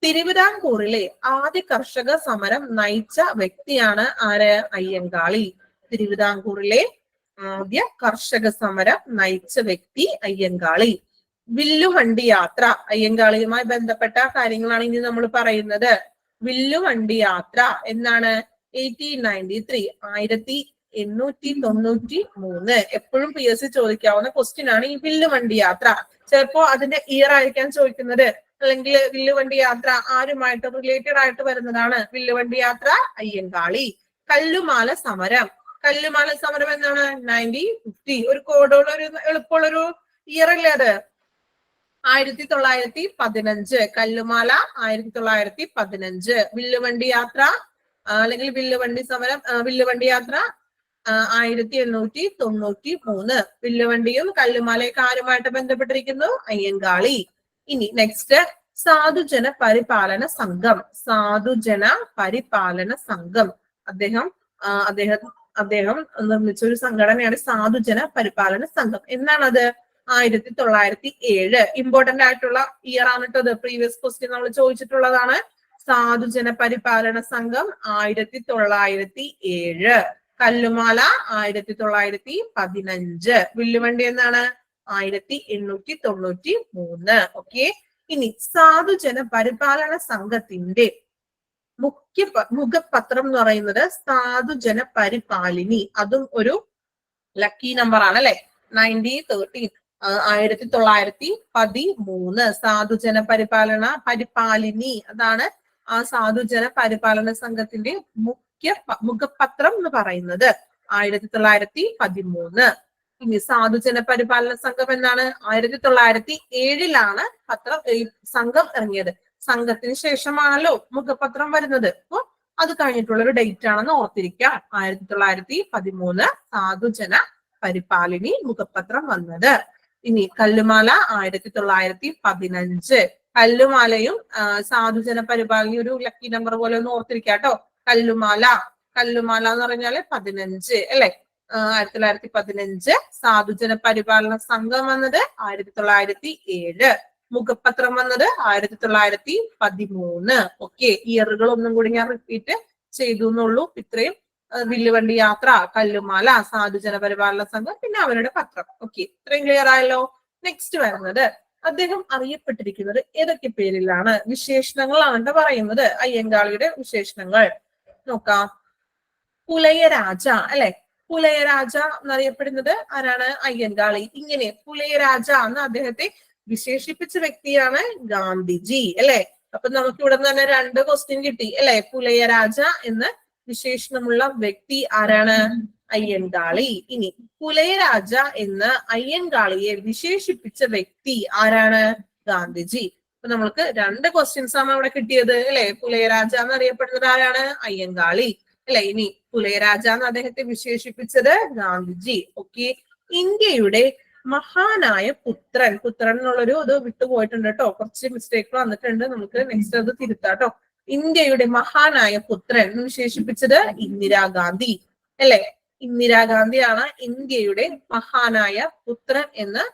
തിരുവിതാംകൂറിലെ ആദ്യ കർഷക സമരം നയിച്ച വ്യക്തിയാണ് ആര്? അയ്യൻകാളി. തിരുവിതാംകൂറിലെ ആദ്യ കർഷക സമരം നയിച്ച വ്യക്തി അയ്യൻകാളി. വില്ലുവണ്ടി യാത്ര, അയ്യൻകാളിയുമായി ബന്ധപ്പെട്ട കാര്യങ്ങളാണ് ഇനി നമ്മൾ പറയുന്നത്. വില്ലുവണ്ടി യാത്ര എന്നാണ്? 1893, 1893. എപ്പോഴും PSC ചോദിക്കാവുന്ന ക്വസ്റ്റ്യൻ ആണ് ഈ വില്ലുവണ്ടി യാത്ര. ചിലപ്പോ അതിന്റെ ഇയർ ആയിരിക്കാൻ ചോദിക്കുന്നത്, അല്ലെങ്കിൽ വില്ലുവണ്ടി യാത്ര ആരുമായിട്ട് റിലേറ്റഡ് ആയിട്ട് വരുന്നതാണ്. വില്ലുവണ്ടി യാത്ര അയ്യൻകാളി. കല്ലുമാല സമരം. കല്ലുമാല സമരം എന്താണ്? 1950. ഒരു കോഡുള്ള ഒരു എളുപ്പമുള്ളൊരു ഇയർ അല്ലേ അത്? 1915. കല്ലുമാല 1915. വില്ലുവണ്ടി യാത്ര അല്ലെങ്കിൽ വില്ലുവണ്ടി സമരം, വില്ലുവണ്ടി യാത്ര 1893. വില്ലുവണ്ടിയും കല്ലുമാലയൊക്കെ ആരുമായിട്ട് ബന്ധപ്പെട്ടിരിക്കുന്നു? അയ്യൻകാളി. ഇനി നെക്സ്റ്റ് സാധുജന പരിപാലന സംഘം. സാധുജന പരിപാലന സംഘം. അദ്ദേഹം നിർമ്മിച്ച ഒരു സംഘടനയാണ് സാധുജന പരിപാലന സംഘം. എന്നാണത്? 1907. ഇമ്പോർട്ടന്റ് ആയിട്ടുള്ള ഇയർ ആണ് കേട്ടോ. പ്രീവിയസ് ക്വസ്റ്റ്യൻ നമ്മൾ ചോദിച്ചിട്ടുള്ളതാണ്. സാധുജന പരിപാലന സംഘം 1907, കല്ലുമാല 1915, വില്ലുവണ്ടി എന്നാണ് 1893. ഓക്കെ, ഇനി സാധുജന പരിപാലന സംഘത്തിന്റെ മുഖപത്രം എന്ന് പറയുന്നത് സാധുജന പരിപാലിനി. അതും ഒരു ലക്കി നമ്പർ ആണ് അല്ലെ. 1913 സാധുജന പരിപാലിനി, അതാണ് ആ സാധുജന പരിപാലന സംഘത്തിന്റെ മുഖപത്രം എന്ന് പറയുന്നത് 1913. ഇനി സാധുജന പരിപാലന സംഘം എന്നാണ് 1907 പത്രം സംഘം ഇറങ്ങിയത്. സംഘത്തിന് ശേഷമാണല്ലോ മുഖപത്രം വരുന്നത്. അപ്പൊ അത് കഴിഞ്ഞിട്ടുള്ള ഒരു ഡേറ്റ് ആണെന്ന് ഓർത്തിരിക്കാം. 1913 സാധുജന പരിപാലിനി മുഖപത്രം വന്നത്. ഇനി കല്ലുമാല 1915. കല്ലുമാലയും സാധുജന പരിപാലിനി ഒരു ലക്കി നമ്പർ പോലെ ഒന്ന് ഓർത്തിരിക്കാം കേട്ടോ. കല്ലുമാല എന്ന് പറഞ്ഞാല് 15 അല്ലെ. 1915. സാധുജന പരിപാലന സംഘം വന്നത് 1907. മുഖപത്രം വന്നത് 1913. ഓക്കെ, ഇയറുകൾ ഒന്നും കൂടി ഞാൻ റിപ്പീറ്റ് ചെയ്തു എന്നുള്ളൂ. ഇത്രയും വില്ലുവണ്ടി യാത്ര, കല്ലുമാല, സാധുജന പരിപാലന സംഘം, പിന്നെ അവരുടെ പത്രം. ഓക്കെ, ഇത്രയും ക്ലിയർ ആയല്ലോ. നെക്സ്റ്റ് വരുന്നത് അദ്ദേഹം അറിയപ്പെട്ടിരിക്കുന്നത് ഏതൊക്കെ പേരിലാണ്? വിശേഷണങ്ങളാണ് പറയുന്നത്. അയ്യങ്കാളിയുടെ വിശേഷണങ്ങൾ നോക്കാം. പുലയരാജ അല്ലെ. പുലയരാജ എന്നറിയപ്പെടുന്നത് ആരാണ്? അയ്യങ്കാളി. ഇങ്ങനെ പുലയരാജ എന്ന് അദ്ദേഹത്തെ വിശേഷിപ്പിച്ച വ്യക്തിയാണ് ഗാന്ധിജി അല്ലെ. അപ്പൊ നമുക്ക് ഇവിടെ നിന്ന് തന്നെ 2 ക്വസ്റ്റ്യൻ കിട്ടി അല്ലെ. പുലയരാജ എന്ന് വിശേഷണമുള്ള വ്യക്തി ആരാണ്? അയ്യങ്കാളി. ഇനി പുലയരാജ എന്ന് അയ്യങ്കാളിയെ വിശേഷിപ്പിച്ച വ്യക്തി ആരാണ്? ഗാന്ധിജി. അപ്പൊ നമ്മൾക്ക് 2 ക്വസ്റ്റ്യൻസ് ആണ് അവിടെ കിട്ടിയത് അല്ലെ. പുലയരാജ എന്നറിയപ്പെടുന്നത് ആരാണ്? അയ്യങ്കാളി അല്ലെ. ഇനി പുലയരാജ എന്ന് അദ്ദേഹത്തെ വിശേഷിപ്പിച്ചത് ഗാന്ധിജി. ഓക്കെ, ഇന്ത്യയുടെ മഹാനായ പുത്രൻ എന്നുള്ളൊരു ഇത് വിട്ടുപോയിട്ടുണ്ട് കേട്ടോ. കുറച്ച് മിസ്റ്റേക്ക് വന്നിട്ടുണ്ട്, നമുക്ക് നെക്സ്റ്റ് അത് തിരുത്താട്ടോ. ഇന്ത്യയുടെ മഹാനായ പുത്രൻ എന്ന് വിശേഷിപ്പിച്ചത് ഇന്ദിരാഗാന്ധി അല്ലെ. ഇന്ദിരാഗാന്ധിയാണ് ഇന്ത്യയുടെ മഹാനായ പുത്രൻ എന്ന്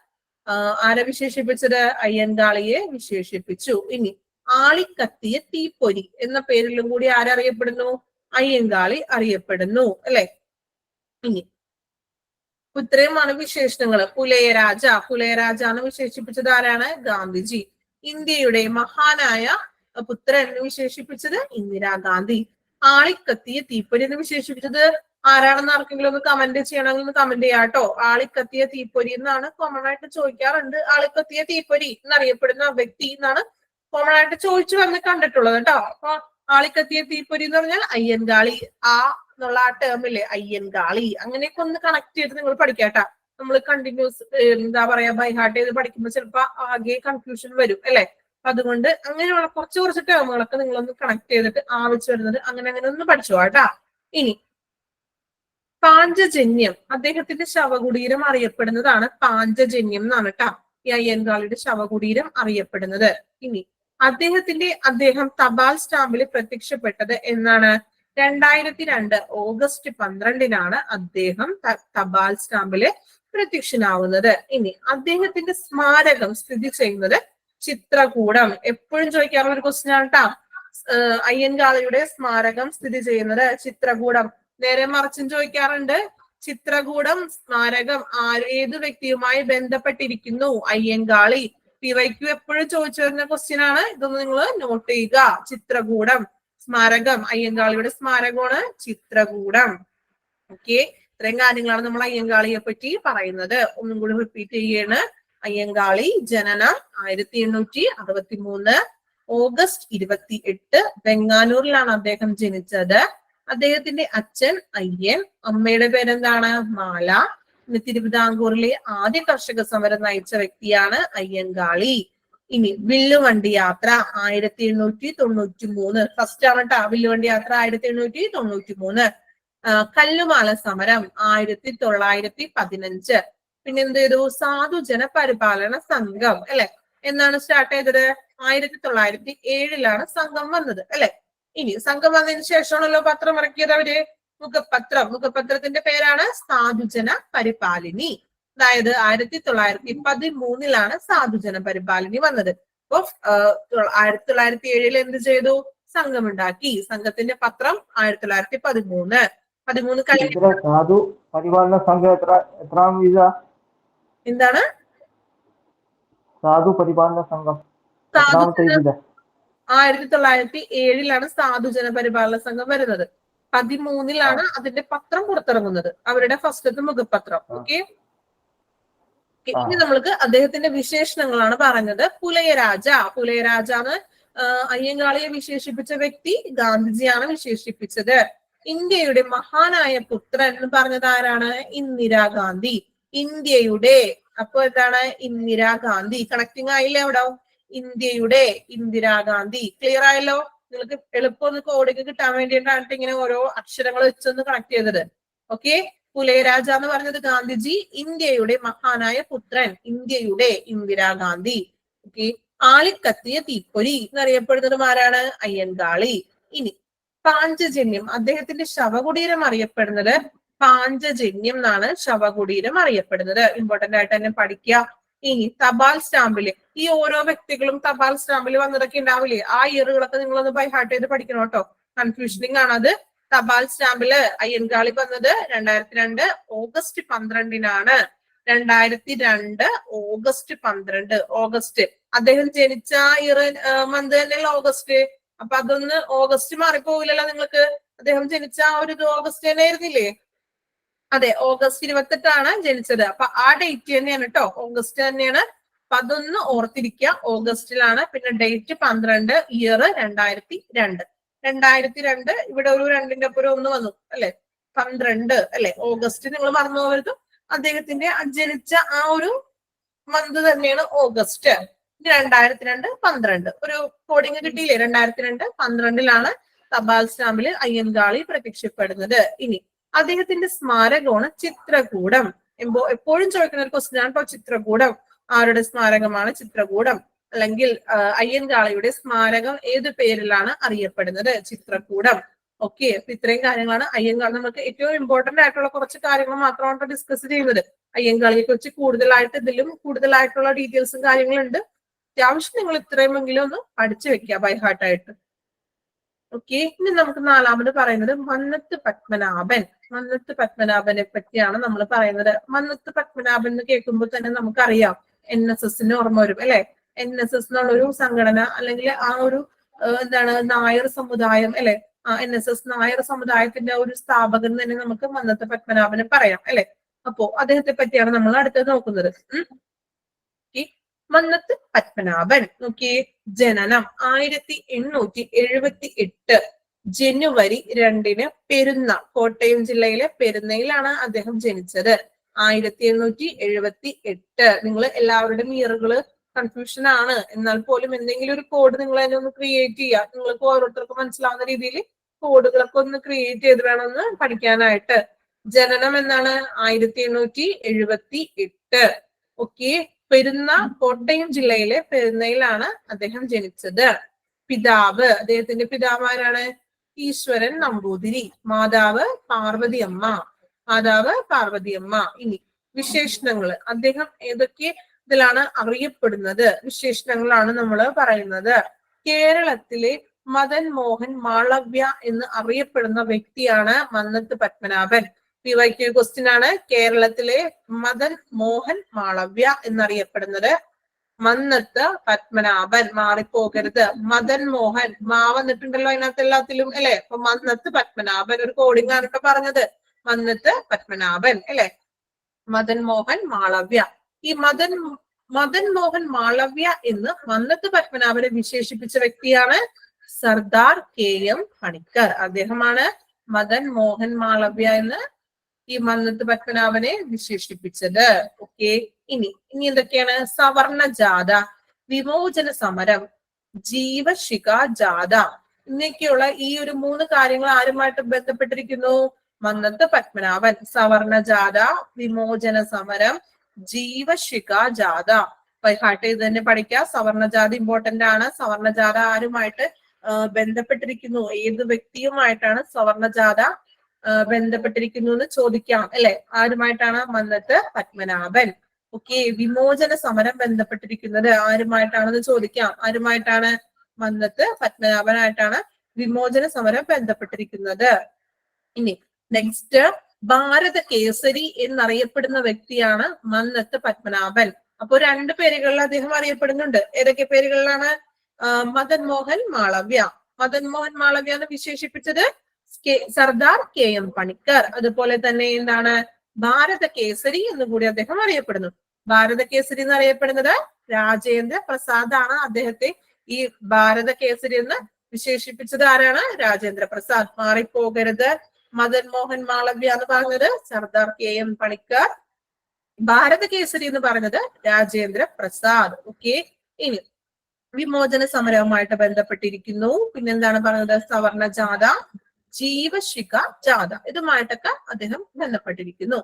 ആരെ വിശേഷിപ്പിച്ചത്? അയ്യങ്കാളിയെ വിശേഷിപ്പിച്ചു. ഇനി ആളിക്കത്തിയ തീപ്പൊരി എന്ന പേരിലും കൂടി ആരറിയപ്പെടുന്നു? അയ്യങ്കാളി അറിയപ്പെടുന്നു അല്ലെ. ഇനി ഇത്രയുമാണ് വിശേഷണങ്ങൾ. പുലയരാജ എന്ന് വിശേഷിപ്പിച്ചത് ആരാണ്? ഗാന്ധിജി. ഇന്ത്യയുടെ മഹാനായ പുത്രൻ എന്ന് വിശേഷിപ്പിച്ചത് ഇന്ദിരാഗാന്ധി. ആളിക്കത്തിയ തീപ്പൊരി എന്ന് വിശേഷിപ്പിച്ചത് ആരാണെന്ന് ആർക്കെങ്കിലും ഒന്ന് കമന്റ് ചെയ്യണമെങ്കിൽ ഒന്ന് കമന്റ് ചെയ്യാട്ടോ. ആളിക്കത്തിയ തീപ്പൊരി എന്നാണ് കോമൺ ആയിട്ട് ചോദിക്കാറുണ്ട്. ആളിക്കത്തിയ തീപ്പൊരി എന്നറിയപ്പെടുന്ന വ്യക്തി എന്നാണ് കോമൺ ആയിട്ട് ചോദിച്ചു വന്ന് കണ്ടിട്ടുള്ളത് കേട്ടോ. അപ്പൊ ആളിക്കത്തിയ തീപ്പൊരി എന്ന് പറഞ്ഞാൽ അയ്യൻകാളി, ആ എന്നുള്ള ആ ടേമില്ലേ അയ്യൻകാളി, അങ്ങനെയൊക്കെ ഒന്ന് കണക്ട് ചെയ്ത് നിങ്ങൾ പഠിക്കാട്ടാ. നമ്മൾ കണ്ടിന്യൂസ് എന്താ പറയാ ബൈ ഹാർട്ട് ചെയ്ത് പഠിക്കുമ്പോൾ ചിലപ്പോ ആകെ കൺഫ്യൂഷൻ വരും അല്ലെ. അതുകൊണ്ട് അങ്ങനെയുള്ള കുറച്ച് ടേമുകളൊക്കെ നിങ്ങളൊന്ന് കണക്ട് ചെയ്തിട്ട് ആവശ്യം വരുന്നത് അങ്ങനെ ഒന്ന് പഠിച്ചു പോട്ടാ. ഇനി പാഞ്ചജന്യം, അദ്ദേഹത്തിന്റെ ശവകുടീരം അറിയപ്പെടുന്നതാണ് പാഞ്ചജന്യം എന്നാണ് കേട്ടാ ഈ അയ്യൻകാളിയുടെ ശവകുടീരം അറിയപ്പെടുന്നത്. ഇനി അദ്ദേഹം തപാൽ സ്റ്റാമ്പിൽ പ്രത്യക്ഷപ്പെട്ടത് എന്നാണ്? 2002 ഓഗസ്റ്റ് 12 അദ്ദേഹം തപാൽ സ്റ്റാമ്പില് പ്രത്യക്ഷനാവുന്നത്. ഇനി അദ്ദേഹത്തിന്റെ സ്മാരകം സ്ഥിതി ചെയ്യുന്നത് ചിത്രകൂടം. എപ്പോഴും ചോദിക്കാറുള്ള ഒരു ക്വസ്റ്റ്യൻ ആണ് കേട്ടാ. അയ്യൻകാളിയുടെ സ്മാരകം സ്ഥിതി ചെയ്യുന്നത് ചിത്രകൂടം. നേരെ മറിച്ചും ചോദിക്കാറുണ്ട്. ചിത്രകൂടം സ്മാരകം ഏത് വ്യക്തിയുമായി ബന്ധപ്പെട്ടിരിക്കുന്നു? അയ്യൻകാളി. പിവൈക്യു എപ്പോഴും ചോദിച്ചു വരുന്ന ക്വസ്റ്റ്യൻ ആണ്. ഇതൊന്ന് നിങ്ങൾ നോട്ട് ചെയ്യുക. ചിത്രകൂടം സ്മാരകം, അയ്യങ്കാളിയുടെ സ്മാരകമാണ് ചിത്രകൂടം. ഓക്കെ, ഇത്രയും കാര്യങ്ങളാണ് നമ്മൾ അയ്യങ്കാളിയെ പറ്റി പറയുന്നത്. ഒന്നും കൂടി റിപ്പീറ്റ് ചെയ്യാണ്. അയ്യങ്കാളി ജനനം 1863 ഓഗസ്റ്റ് 28 വെങ്ങാനൂരിലാണ് അദ്ദേഹം ജനിച്ചത്. അദ്ദേഹത്തിന്റെ അച്ഛൻ അയ്യൻ, അമ്മയുടെ പേരെന്താണ്? മാല. തിരുവിതാംകൂറിലെ ആദ്യ കർഷക സമരം നയിച്ച വ്യക്തിയാണ് അയ്യങ്കാളി. ഇനി വില്ലുവണ്ടി യാത്ര 1893 ഫസ്റ്റ് ആണ് കേട്ടോ. വില്ലുവണ്ടി യാത്ര 1893. കല്ലുമാല സമരം 1915. പിന്നെ എന്ത് ചെയ്തു? സാധുജന പരിപാലന സംഘം അല്ലെ. എന്നാണ് സ്റ്റാർട്ട് ചെയ്തത്? 1907 സംഘം വന്നത് അല്ലെ. ഇനി സംഘം വന്നതിന് ശേഷമാണല്ലോ പത്രം ഇറക്കിയത് അവര്. മുഖപത്രത്തിന്റെ പേരാണ് സാധുജന പരിപാലിനി. അതായത് 1913 സാധുജന പരിപാലിനി വന്നത്. അപ്പൊ 1907 എന്ത് ചെയ്തു? സംഘമുണ്ടാക്കി. സംഘത്തിന്റെ പത്രം 1913. 13 കഴിഞ്ഞ ഇതിലെ സാധു പരിപാലന സംഘം എത്രാം വീത? എന്താണ് സാധു പരിപാലന സംഘം സാധു എത്രാമത്തെ ഇതിലെ? 1907 സാധുജന പരിപാലന സംഘം വരുന്നത്. 13 അതിന്റെ പത്രം പുറത്തിറങ്ങുന്നത്, അവരുടെ ഫസ്റ്റത്തെ മുഖപത്രം. ഓക്കെ, ഇനി നമ്മൾക്ക് അദ്ദേഹത്തിന്റെ വിശേഷണങ്ങളാണ് പറഞ്ഞത്. പുലയരാജ എന്ന് അയ്യങ്കാളിയെ വിശേഷിപ്പിച്ച വ്യക്തി ഗാന്ധിജിയാണ് വിശേഷിപ്പിച്ചത്. ഇന്ത്യയുടെ മഹാനായ പുത്രൻ എന്ന് പറഞ്ഞത് ആരാണ്? ഇന്ദിരാഗാന്ധി. ഇന്ത്യയുടെ, അപ്പൊ എന്താണ്? ഇന്ദിരാഗാന്ധി. കണക്ടിങ് ആയില്ലേ അവിടെ? ഇന്ത്യയുടെ ഇന്ദിരാഗാന്ധി. ക്ലിയർ ആയല്ലോ? നിങ്ങൾക്ക് എളുപ്പം ഒന്ന് കോഡിങ് കിട്ടാൻ വേണ്ടിയിട്ടാണ് ഇങ്ങനെ ഓരോ അക്ഷരങ്ങൾ വെച്ചൊന്ന് കണക്ട് ചെയ്തത്. ഓക്കെ, പുലയരാജ എന്ന് പറഞ്ഞത് ഗാന്ധിജി, ഇന്ത്യയുടെ മഹാനായ പുത്രൻ, ഇന്ത്യയുടെ ഇന്ദിരാഗാന്ധി. ഓക്കെ, ആളിക്കത്തിയ തീപ്പൊരി എന്നറിയപ്പെടുന്നതും ആരാണ്? അയ്യങ്കാളി. ഇനി പാഞ്ചജന്യം, അദ്ദേഹത്തിന്റെ ശവകുടീരം അറിയപ്പെടുന്നത് പാഞ്ചജന്യം എന്നാണ് ശവകുടീരം അറിയപ്പെടുന്നത്. ഇമ്പോർട്ടന്റ് ആയിട്ട് തന്നെ പഠിക്കുക. ഇനി തപാൽ സ്റ്റാമ്പില് ഈ ഓരോ വ്യക്തികളും തപാൽ സ്റ്റാമ്പിൽ വന്നതൊക്കെ ഉണ്ടാവില്ലേ? ആ ഇയറുകളൊക്കെ നിങ്ങളൊന്ന് ബൈ ഹാർട്ട് ചെയ്ത് പഠിക്കണം കേട്ടോ. കൺഫ്യൂഷനിങ് ആണ് അത്. തപാൽ സ്റ്റാമ്പില് അയ്യൻകാളി വന്നത് 2002 ഓഗസ്റ്റ് 12 2002 ഓഗസ്റ്റ് 12 ഓഗസ്റ്റ്. അദ്ദേഹം ജനിച്ച ഇയർ മന്ത് തന്നെയല്ല ഓഗസ്റ്റ്. അപ്പൊ അതൊന്ന് ഓഗസ്റ്റ് മാറിപ്പോവില്ലല്ലോ നിങ്ങൾക്ക്. അദ്ദേഹം ജനിച്ച ആ ഒരു ഓഗസ്റ്റ് തന്നെ ആയിരുന്നില്ലേ? അതെ, ഓഗസ്റ്റ് 28 ജനിച്ചത്. അപ്പൊ ആ ഡേറ്റ് തന്നെയാണ് കേട്ടോ, ഓഗസ്റ്റ് തന്നെയാണ്. അപ്പൊ അതൊന്ന് ഓർത്തിരിക്കുക, ഓഗസ്റ്റിലാണ്. പിന്നെ ഡേറ്റ് 12, ഇയർ 2002. 2002 ഇവിടെ ഒരു 2ന്റെ അപ്പുറം 1 വന്നു അല്ലെ? 12 അല്ലെ? ഓഗസ്റ്റ് നിങ്ങൾ മറന്നു പോകരുത്. അദ്ദേഹത്തിന്റെ ജനിച്ച ആ ഒരു മന്ത് തന്നെയാണ് ഓഗസ്റ്റ്. 2002 12 ഒരു കോഡിങ് കിട്ടിയില്ലേ? 2002 12 തപാൽ സ്റ്റാമ്പില് അയ്യൻകാളി പ്രത്യക്ഷപ്പെടുന്നത്. ഇനി അദ്ദേഹത്തിന്റെ സ്മാരകമാണ് ചിത്രകൂടം. എപ്പോഴും ചോദിക്കുന്ന ഒരു ക്വസ്റ്റ്യൻ ആണ് കേട്ടോ ചിത്രകൂടം. ആരുടെ സ്മാരകമാണ് ചിത്രകൂടം? അല്ലെങ്കിൽ അയ്യൻകാളിയുടെ സ്മാരകം ഏത് പേരിലാണ് അറിയപ്പെടുന്നത്? ചിത്രകൂടം. ഓക്കെ, അപ്പൊ ഇത്രയും കാര്യങ്ങളാണ് അയ്യങ്കാളി. നമുക്ക് ഏറ്റവും ഇമ്പോർട്ടന്റ് ആയിട്ടുള്ള കുറച്ച് കാര്യങ്ങൾ മാത്രമാണ് ഡിസ്കസ് ചെയ്യുന്നത്. അയ്യങ്കാളിയെ കുറിച്ച് ഇതിലും കൂടുതലായിട്ടുള്ള ഡീറ്റെയിൽസും കാര്യങ്ങളുണ്ട്. അത്യാവശ്യം നിങ്ങൾ ഇത്രയുമെങ്കിലും ഒന്ന് പഠിച്ചു വെക്കുക ബൈ ഹാർട്ടായിട്ട്. ഓക്കെ, ഇനി നമുക്ക് 4ാമത് പറയുന്നത് മന്നത്ത് പത്മനാഭൻ. മന്നത്ത് പത്മനാഭനെ പറ്റിയാണ് നമ്മൾ പറയുന്നത്. മന്നത്ത് പത്മനാഭൻ എന്ന് കേൾക്കുമ്പോൾ തന്നെ നമുക്കറിയാം NSSന് ഓർമ്മ വരും അല്ലെ? NSS എന്നുള്ളൊരു സംഘടന, അല്ലെങ്കിൽ ആ ഒരു എന്താണ് നായർ സമുദായം അല്ലെ? NSS നായർ സമുദായത്തിന്റെ ഒരു സ്ഥാപകൻ തന്നെ നമുക്ക് മന്നത്ത് പത്മനാഭനെ പറയാം അല്ലെ? അപ്പോ അദ്ദേഹത്തെ പറ്റിയാണ് നമ്മൾ അടുത്തത് നോക്കുന്നത്. മന്നത്ത് പത്മനാഭൻ നോക്കിയേ, ജനനം 1878 ജനുവരി 2 പെരുന്ന, കോട്ടയം ജില്ലയിലെ പെരുന്നയിലാണ് അദ്ദേഹം ജനിച്ചത്. 1878. നിങ്ങൾ എല്ലാവരുടെയും ഇയറുകള് കൺഫ്യൂഷൻ ആണ്, എന്നാൽ പോലും എന്തെങ്കിലും ഒരു കോഡ് നിങ്ങൾ അതിനെ ഒന്ന് ക്രിയേറ്റ് ചെയ്യുക. നിങ്ങൾക്ക് ഓരോരുത്തർക്കും മനസ്സിലാവുന്ന രീതിയിൽ കോഡുകളൊക്കെ ഒന്ന് ക്രിയേറ്റ് ചെയ്ത് വേണമെന്ന് പഠിക്കാനായിട്ട്. ജനനം എന്നാണ് 1878. ഓക്കെ, പെരുന്ന കോട്ടയം ജില്ലയിലെ പെരുന്നയിലാണ് അദ്ദേഹം ജനിച്ചത്. പിതാവ്, അദ്ദേഹത്തിന്റെ പിതാവ് ആരാണ്? ഈശ്വരൻ നമ്പൂതിരി. മാതാവ് പാർവതിയമ്മ. ഇനി വിശേഷണങ്ങള്, അദ്ദേഹം ഏതൊക്കെ ഇതിലാണ് അറിയപ്പെടുന്നത്? വിശേഷണങ്ങളാണ് നമ്മൾ പറയുന്നത്. കേരളത്തിലെ മദൻ മോഹൻ മാളവ്യ എന്ന് അറിയപ്പെടുന്ന വ്യക്തിയാണ് മന്നത്ത് പത്മനാഭൻ. PYQ ക്വസ്റ്റ്യൻ ആണ്. കേരളത്തിലെ മദൻ മോഹൻ മാളവ്യ എന്നറിയപ്പെടുന്നത് മന്നത്ത് പത്മനാഭൻ. മാറിപ്പോകരുത്. മദൻ മോഹൻ വന്നിട്ടുണ്ടല്ലോ അതിനകത്ത് എല്ലാത്തിലും അല്ലെ? അപ്പൊ മന്നത്ത് പത്മനാഭൻ ഒരു കോഡിംഗ് ആണ് പറഞ്ഞത്. മന്നത്ത് പത്മനാഭൻ അല്ലെ? മദൻ മോഹൻ മാളവ്യ. ഈ മദൻ മോഹൻ മാളവ്യ എന്ന് മന്നത്ത് പത്മനാഭനെ വിശേഷിപ്പിച്ച വ്യക്തിയാണ് സർദാർ KM പണിക്കർ. അദ്ദേഹമാണ് മദൻ മോഹൻ മാളവ്യ എന്ന് ഈ മന്നത്ത് പത്മനാഭനെ വിശേഷിപ്പിച്ചത്. ഓക്കെ, ഇനി എന്തൊക്കെയാണ്? സവർണ ജാഥ, വിമോചന സമരം, ജീവശിഖ ജാഥ എന്നൊക്കെയുള്ള ഈ ഒരു 3 കാര്യങ്ങൾ ആരുമായിട്ട് ബന്ധപ്പെട്ടിരിക്കുന്നു? മന്നത്ത് പത്മനാഭൻ. സവർണ ജാഥ, വിമോചന സമരം, ജീവശിഖ ജാഥ. ബൈഹാർട്ട് ചെയ്ത് തന്നെ പഠിക്കുക. സവർണ ജാഥ ഇമ്പോർട്ടന്റ് ആണ്. സവർണ ജാഥ ആരുമായിട്ട് ബന്ധപ്പെട്ടിരിക്കുന്നു? ഏത് വ്യക്തിയുമായിട്ടാണ് സവർണ ജാഥ ബന്ധപ്പെട്ടിരിക്കുന്നു എന്ന് ചോദിക്കാം അല്ലെ? ആരുമായിട്ടാണ്? മന്നത്ത് പത്മനാഭൻ. ഓക്കെ, വിമോചന സമരം ബന്ധപ്പെട്ടിരിക്കുന്നത് ആരുമായിട്ടാണെന്ന് ചോദിക്കാം. ആരുമായിട്ടാണ്? മന്നത്ത് പത്മനാഭനായിട്ടാണ് വിമോചന സമരം ബന്ധപ്പെട്ടിരിക്കുന്നത്. ഇനി നെക്സ്റ്റ്, ഭാരത കേസരി എന്നറിയപ്പെടുന്ന വ്യക്തിയാണ് മന്നത്ത് പത്മനാഭൻ. അപ്പൊ 2 പേരുകളിൽ അദ്ദേഹം അറിയപ്പെടുന്നുണ്ട്. ഏതൊക്കെ പേരുകളിലാണ്? മദൻ മോഹൻ മാളവ്യ. മദൻ മോഹൻ മാളവ്യ എന്ന് വിശേഷിപ്പിച്ചത് സർദാർ KM പണിക്കർ. അതുപോലെ തന്നെ എന്താണ്? ഭാരത കേസരി എന്ന് കൂടി അദ്ദേഹം അറിയപ്പെടുന്നു. ഭാരത കേസരി എന്ന് അറിയപ്പെടുന്നത് രാജേന്ദ്ര പ്രസാദ് ആണ്. അദ്ദേഹത്തെ ഈ ഭാരത കേസരി എന്ന് വിശേഷിപ്പിച്ചത് ആരാണ്? രാജേന്ദ്ര പ്രസാദ്. മാറിപ്പോകരുത്. മദൻ മോഹൻ മാളവ്യ എന്ന് പറഞ്ഞത് സർദാർ KM പണിക്കർ, ഭാരത കേസരി എന്ന് പറഞ്ഞത് രാജേന്ദ്ര പ്രസാദ്. ഓക്കെ. ഇനി വിമോചന സമരവുമായിട്ട് ബന്ധപ്പെട്ടിരിക്കുന്നു. പിന്നെന്താണ് പറഞ്ഞത്? സവർണ ജാഥ, ജീവശിഖ ജാഥ, ഇതുമായിട്ടൊക്കെ അദ്ദേഹം ബന്ധപ്പെട്ടിരിക്കുന്നു.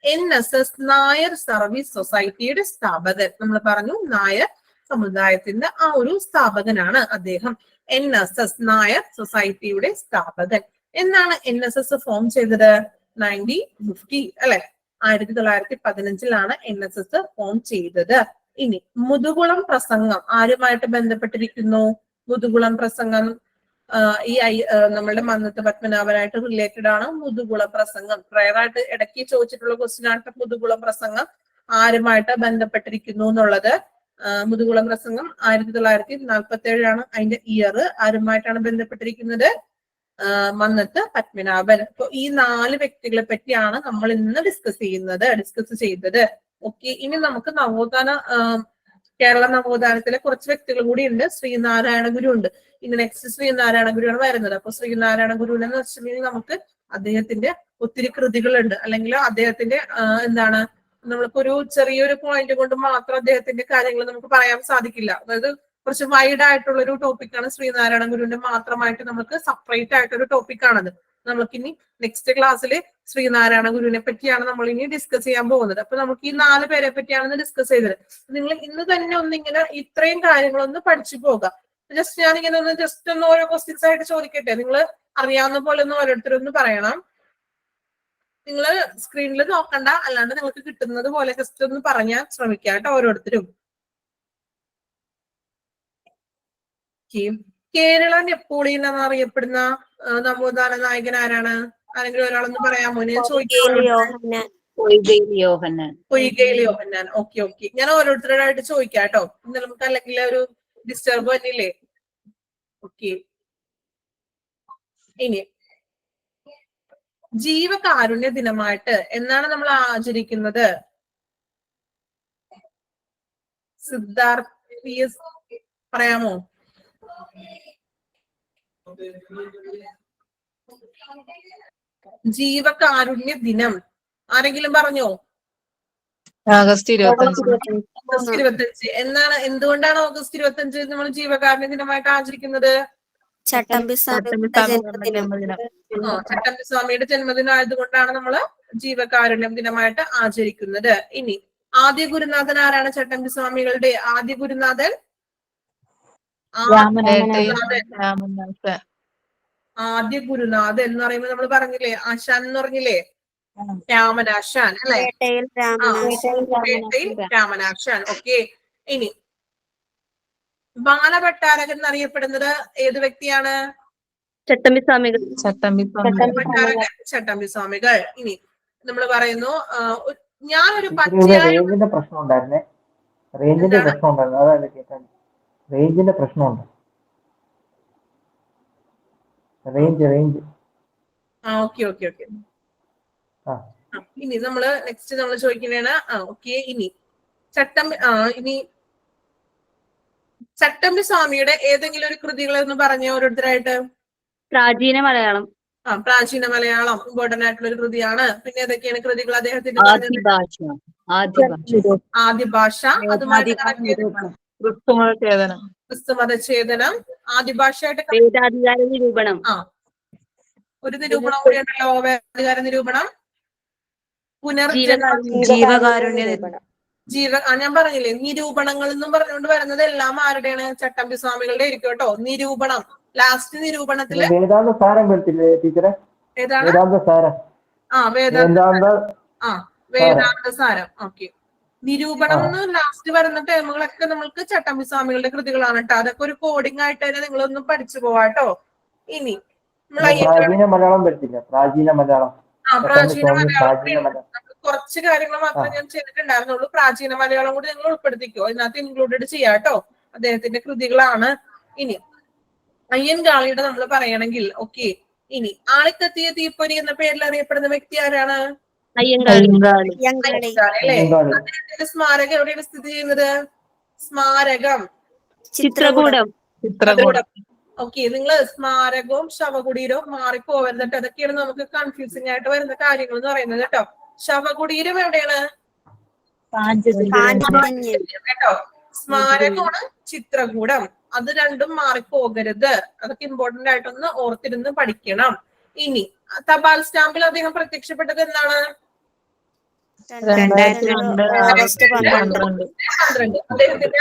NSS നായർ സർവീസ് സൊസൈറ്റിയുടെ സ്ഥാപകൻ. നമ്മൾ പറഞ്ഞു നായർ സമുദായത്തിന്റെ ആ ഒരു സ്ഥാപകനാണ് അദ്ദേഹം. NSS നായർ സൊസൈറ്റിയുടെ സ്ഥാപകൻ. എന്നാണ് NSS ഫോം ചെയ്തത്? 1950 അല്ലെ? 1915 NSS ഫോം ചെയ്തത്. ഇനി മുതുകുളം പ്രസംഗം ആരുമായിട്ട് ബന്ധപ്പെട്ടിരിക്കുന്നു? മുതുകുളം പ്രസംഗം നമ്മളുടെ മന്നത്ത് പത്മനാഭനായിട്ട് റിലേറ്റഡ് ആണ്. മുതുകുളം പ്രസംഗം പ്രയറായിട്ട് ഇടയ്ക്ക് ചോദിച്ചിട്ടുള്ള ക്വസ്റ്റ്യൻ ആണ്. മുതുകുളം പ്രസംഗം ആരുമായിട്ട് ബന്ധപ്പെട്ടിരിക്കുന്നു എന്നുള്ളത്. മുതുകുളം പ്രസംഗം 1947 അതിന്റെ ഇയർ. ആരുമായിട്ടാണ് ബന്ധപ്പെട്ടിരിക്കുന്നത്? മന്നത്ത് പത്മനാഭൻ. അപ്പൊ ഈ 4 വ്യക്തികളെ പറ്റിയാണ് നമ്മൾ ഇന്ന് ഡിസ്കസ് ചെയ്തത്. ഓക്കെ. ഇനി നമുക്ക് കേരള നവോത്ഥാനത്തിലെ കുറച്ച് വ്യക്തികൾ കൂടി ഉണ്ട്. ശ്രീനാരായണ ഗുരു ഉണ്ട്. ഇനി നെക്സ്റ്റ് ശ്രീനാരായണ ഗുരുവാണ് വരുന്നത്. അപ്പൊ ശ്രീനാരായണ ഗുരുവിനെന്ന് വെച്ചിട്ടുണ്ടെങ്കിൽ നമുക്ക് അദ്ദേഹത്തിന്റെ ഒത്തിരി കൃതികളുണ്ട്. അല്ലെങ്കിൽ അദ്ദേഹത്തിന്റെ എന്താണ്, നമ്മൾക്കൊരു ചെറിയൊരു പോയിന്റ് കൊണ്ട് മാത്രം അദ്ദേഹത്തിന്റെ കാര്യങ്ങൾ നമുക്ക് പറയാൻ സാധിക്കില്ല. അതായത് കുറച്ച് വൈഡ് ആയിട്ടുള്ള ഒരു ടോപ്പിക്കാണ് ശ്രീനാരായണ ഗുരുവിന്റെ മാത്രമായിട്ട് നമുക്ക് സെപ്പറേറ്റ് ആയിട്ടൊരു ടോപ്പിക്കാണത്. നമുക്കിനി നെക്സ്റ്റ് ക്ലാസ്സിൽ ശ്രീനാരായണ ഗുരുവിനെ പറ്റിയാണ് നമ്മൾ ഇനി ഡിസ്കസ് ചെയ്യാൻ പോകുന്നത്. അപ്പൊ നമുക്ക് ഈ 4 പേരെ പറ്റിയാണ് ഡിസ്കസ് ചെയ്തത്. നിങ്ങൾ ഇന്ന് തന്നെ ഒന്നിങ്ങനെ ഇത്രയും കാര്യങ്ങളൊന്ന് പഠിച്ചു പോകാം. ജസ്റ്റ് ഞാനിങ്ങനെ ഒന്ന് ഓരോ ക്വസ്റ്റ്യൻസ് ആയിട്ട് ചോദിക്കട്ടെ. നിങ്ങൾ അറിയാവുന്ന പോലെ ഒന്ന് ഓരോരുത്തരൊന്ന് പറയണം. നിങ്ങൾ സ്ക്രീനിൽ നോക്കണ്ട, അല്ലാണ്ട് നിങ്ങൾക്ക് കിട്ടുന്നത് പോലെ ജസ്റ്റ് ഒന്ന് പറഞ്ഞാൽ ശ്രമിക്കാം കേട്ടോ ഓരോരുത്തരും. കേരള നെപ്പോളിയൻ എന്നറിയപ്പെടുന്ന നവോത്ഥാന നായകൻ ആരാണ്? ആരെങ്കിലും ഒരാളൊന്ന് പറയാമോ? ഞാൻ ചോദിക്കാം. പൊയ്കയിൽ യോഹന്നാൻ. ഓക്കെ. ഞാൻ ഓരോരുത്തരോടായിട്ട് ചോദിക്കാം കേട്ടോ. ഇന്ന് നമുക്ക് അല്ലെങ്കിൽ ഒരു ഡിസ്റ്റർബ് തന്നെയില്ലേ? ഓക്കെ. ഇനി ജീവകാരുണ്യ ദിനമായിട്ട് എന്നാണ് നമ്മൾ ആചരിക്കുന്നത്? സിദ്ധാർത്ഥ് PS പറയാമോ? ജീവകാരുണ്യ ദിനം ആരെങ്കിലും പറഞ്ഞോ? ഓഗസ്റ്റ് 25 എന്നാണ്? എന്തുകൊണ്ടാണ് ഓഗസ്റ്റ് 25 നമ്മൾ ജീവകാരുണ്യ ദിനമായിട്ട് ആചരിക്കുന്നത്? ചട്ടമ്പി സ്വാമിയുടെ ജന്മദിനം ആയതുകൊണ്ടാണ് നമ്മൾ ജീവകാരുണ്യം ദിനമായിട്ട് ആചരിക്കുന്നത്. ഇനി ആദ്യ ഗുരുനാഥൻ ആരാണ്? ചട്ടമ്പി സ്വാമികളുടെ ആദ്യ ഗുരുനാഥൻ ആദ്യ ഗുരുനാഥൻ എന്ന് പറയുമ്പോൾ നമ്മൾ പറഞ്ഞില്ലേ, ആശാൻ എന്ന് പറഞ്ഞില്ലേ, രാമനാശാൻ അല്ലെ? രാമനാശാൻ. ഓക്കെ. ഇനി ബാലഭട്ടാരകൻ എന്നറിയപ്പെടുന്നത് ഏത് വ്യക്തിയാണ്? ചട്ടമ്പി സ്വാമികൾ. ചട്ടമ്പി സ്വാമികൾ. ഇനി നമ്മൾ പറയുന്നു, ഞാനൊരു റേഞ്ചിന്റെ പ്രശ്നം ഉണ്ടായിരുന്നേ. അതായത് കേട്ടാൽ റേഞ്ചിന്റെ പ്രശ്നമുണ്ട്. റേഞ്ച്. ഓക്കെ. ഇനി നമ്മള് നെക്സ്റ്റ് നമ്മൾ ചോദിക്കുന്നതാണ്. ഓക്കെ. ഇനി ചട്ടമ്പി സ്വാമിയുടെ ഏതെങ്കിലും ഒരു കൃതികൾ എന്ന് പറഞ്ഞ ഓരോരുത്തരായിട്ട്. പ്രാചീന മലയാളം. പ്രാചീന മലയാളം ഇമ്പോർട്ടന്റ് ആയിട്ടുള്ള ഒരു കൃതിയാണ്. പിന്നെ ഏതൊക്കെയാണ് കൃതികൾ അദ്ദേഹത്തിന്റെ? ആദ്യ ഭാഷ, അതുമായിട്ട് ക്രിസ്തുമതഛേദനം, ആദ്യ ഭാഷയായിട്ട് നിരൂപണം. ഒരു നിരൂപണം കൂടി ഉണ്ടല്ലോ, വേദാധികാര നിരൂപണം, ഞാൻ പറഞ്ഞില്ലേ നിരൂപണങ്ങൾ എന്നും പറഞ്ഞുകൊണ്ട് വരുന്നത് എല്ലാം ആരുടെയാണ്? ചട്ടമ്പി സ്വാമികളുടെ ആയിരിക്കും കേട്ടോ. നിരൂപണം, ലാസ്റ്റ് നിരൂപണത്തില് വേദാന്ത സാരം. ഓക്കെ. നിരൂപണം എന്ന് ലാസ്റ്റ് വരുന്ന ടേമുകളൊക്കെ നമ്മൾക്ക് ചട്ടമ്പി സ്വാമികളുടെ കൃതികളാണ് കേട്ടോ. അതൊക്കെ ഒരു കോഡിംഗ് ആയിട്ട് തന്നെ നിങ്ങളൊന്നും പഠിച്ചു പോവാട്ടോ. ഇനി പ്രാചീന മലയാളം വരത്തില്ല. പ്രാചീന മലയാളം. പ്രാചീന മലയാളം പ്രാചീന മലയാളം. കുറച്ച് കാര്യങ്ങൾ മാത്രമേ ഞാൻ ചെയ്തിട്ടുണ്ടായിരുന്നുള്ളൂ. പ്രാചീന മലയാളം കൂടി നിങ്ങൾ ഉൾപ്പെടുത്തിക്കോ, ഇതിനകത്ത് ഇൻക്ലൂഡഡ് ചെയ്യാട്ടോ. അദ്ദേഹത്തിന്റെ കൃതികളാണ്. ഇനി അയ്യൻകാളിയുടെ നമ്മൾ പറയണമെങ്കിൽ ഓക്കെ. ഇനി ആളിക്കത്തിയ തീപ്പൊരി എന്ന പേരിൽ അറിയപ്പെടുന്ന വ്യക്തി ആരാണ്? അയ്യങ്കാളി. അല്ലേ? അദ്ദേഹത്തിന്റെ സ്മാരകം എവിടെയാണ് സ്ഥിതി ചെയ്യുന്നത്? സ്മാരകം ചിത്രകൂടം. ഓക്കെ. നിങ്ങള് സ്മാരകവും ശവകുടീരവും മാറിപ്പോവരുത് കേട്ടോ. അതൊക്കെയാണ് നമുക്ക് കൺഫ്യൂസിംഗ് ആയിട്ട് വരുന്ന കാര്യങ്ങൾ എന്ന് പറയുന്നത് കേട്ടോ. ശവകുടീരം എവിടെയാണ്? കേട്ടോ. സ്മാരകമാണ് ചിത്രകൂടം. അത് രണ്ടും മാറിപ്പോകരുത്. അതൊക്കെ ഇമ്പോർട്ടന്റ് ആയിട്ടൊന്ന് ഓർത്തിരുന്ന് പഠിക്കണം. ഇനി തപാൽ സ്റ്റാമ്പിൽ അദ്ദേഹം പ്രത്യക്ഷപ്പെട്ടത് എന്താണ്? 2012 അദ്ദേഹത്തിന്റെ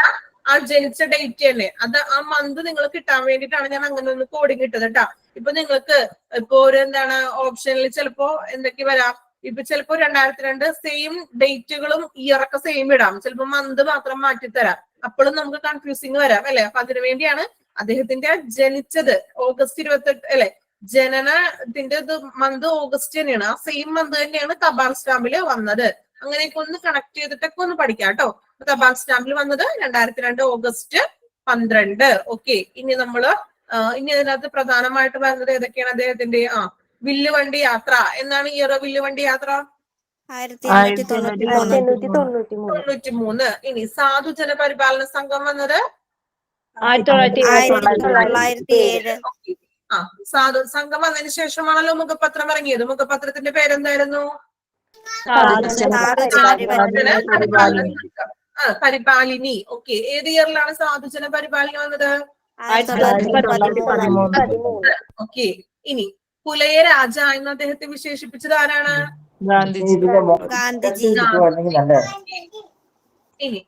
ആ ജനിച്ച ഡേറ്റ് തന്നെ, അത് ആ മന്ത് നിങ്ങൾ കിട്ടാൻ വേണ്ടിയിട്ടാണ് ഞാൻ അങ്ങനെ ഒന്ന് കോഡിങ് ഇട്ടത് കേട്ടാ. ഇപ്പൊ നിങ്ങൾക്ക് ഇപ്പൊ ഒരു എന്താണ് ഓപ്ഷനിൽ ചിലപ്പോ എന്തൊക്കെ വരാം. ഇപ്പൊ ചിലപ്പോ 2002 സെയിം ഡേറ്റുകളും ഇയറൊക്കെ സെയിം ഇടാം. ചിലപ്പോ മന്ത് മാത്രം മാറ്റിത്തരാം. അപ്പോഴും നമുക്ക് കൺഫ്യൂസിങ് വരാം അല്ലെ. അപ്പൊ അതിനു വേണ്ടിയാണ് അദ്ദേഹത്തിന്റെ ജനിച്ചത് ഓഗസ്റ്റ് 28 അല്ലെ, ജനനത്തിന്റെ മന്ത് ഓഗസ്റ്റ് തന്നെയാണ്. ആ സെയിം മന്ത് തന്നെയാണ് തപാൽ സ്റ്റാമ്പില് വന്നത്. അങ്ങനെയൊക്കെ ഒന്ന് കണക്ട് ചെയ്തിട്ടൊക്കെ ഒന്ന് പഠിക്കാം കേട്ടോ. തപാൽ സ്റ്റാമ്പിൽ വന്നത് 2002 ഓഗസ്റ്റ് 12. ഓക്കെ. ഇനി നമ്മള് ഇനി അതിനകത്ത് പ്രധാനമായിട്ട് വരുന്നത് ഏതൊക്കെയാണ് അദ്ദേഹത്തിന്റെ? വില്ലുവണ്ടി യാത്ര എന്നാണ് ഇയർ. വില്ലുവണ്ടി യാത്ര 1893. ഇനി സാധുജന പരിപാലന സംഘം വന്നത് 1907. സാധു സംഘം വന്നതിന് ശേഷമാണല്ലോ മുഖപത്രം ഇറങ്ങിയത്. മുഖപത്രത്തിന്റെ പേരെന്തായിരുന്നു? പരിപാലിനി. ഓക്കെ. ഏത് ഇയറിലാണ് സാധുജന പരിപാലിനി വന്നത്? 1913. ഓക്കെ. ഇനി പുലയ രാജ എന്ന് അദ്ദേഹത്തെ വിശേഷിപ്പിച്ചത് ആരാണ്? ഗാന്ധിജി. ഇനി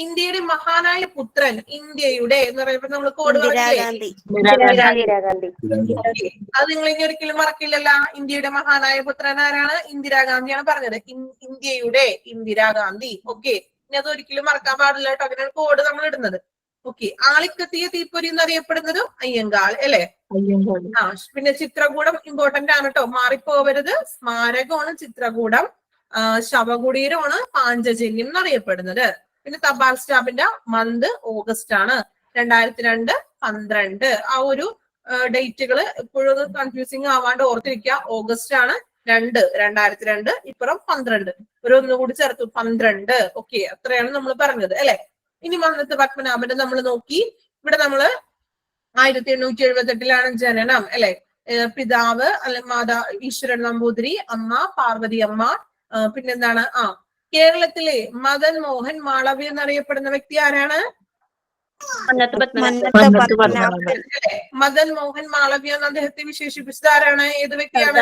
ഇന്ത്യയുടെ മഹാനായ പുത്രൻ, ഇന്ത്യയുടെ എന്ന് പറയുമ്പോ നമ്മൾ കോഡ് അത് നിങ്ങൾ ഇനി ഒരിക്കലും മറക്കില്ലല്ലോ. ഇന്ത്യയുടെ മഹാനായ പുത്രൻ ആരാണ്? ഇന്ദിരാഗാന്ധിയാണ് പറഞ്ഞത്. ഇന്ത്യയുടെ ഇന്ദിരാഗാന്ധി. ഓക്കെ. ഇനി അത് ഒരിക്കലും മറക്കാൻ പാടില്ല കേട്ടോ. അങ്ങനെയാണ് കോഡ് നമ്മൾ ഇടുന്നത്. ഓക്കെ. ആളിക്കത്തിയ തീപ്പൊരി എന്നറിയപ്പെടുന്നതും അയ്യങ്കാൾ അല്ലെ. പിന്നെ ചിത്രകൂടം ഇമ്പോർട്ടന്റ് ആണ് കേട്ടോ, മാറിപ്പോവരുത്. സ്മാരകമാണ് ചിത്രകൂടം. ശവകുടീരമാണ് പാഞ്ചജന്യം എന്നറിയപ്പെടുന്നത്. പിന്നെ തപാൽ സ്റ്റാമ്പിന്റെ മന്ത് ഓഗസ്റ്റ് ആണ്. 2002 12. ആ ഒരു ഡേറ്റുകൾ എപ്പോഴും കൺഫ്യൂസിങ് ആവാണ്ട് ഓർത്തിരിക്കുക. ഓഗസ്റ്റ് ആണ് 2002, ഇപ്പുറം 12, ഒരു ഒന്നുകൂടി ചേർത്തു 12. ഓക്കെ. അത്രയാണ് നമ്മൾ പറഞ്ഞത് അല്ലെ. ഇനി മന്നത്ത് പത്മനാഭന്റെ നമ്മൾ നോക്കി. ഇവിടെ നമ്മള് 1878 ജനനം അല്ലെ. പിതാവ് അല്ലെ മാതാ ഈശ്വരൻ നമ്പൂതിരി, അമ്മ പാർവതി അമ്മ. പിന്നെന്താണ്? കേരളത്തിലെ മദൻ മോഹൻ മാളവ്യ എന്നറിയപ്പെടുന്ന വ്യക്തി ആരാണ്? മദൻ മോഹൻ മാളവ്യ എന്ന് അദ്ദേഹത്തെ വിശേഷിപ്പിച്ചത് ആരാണ്? ഏത് വ്യക്തിയാണ്?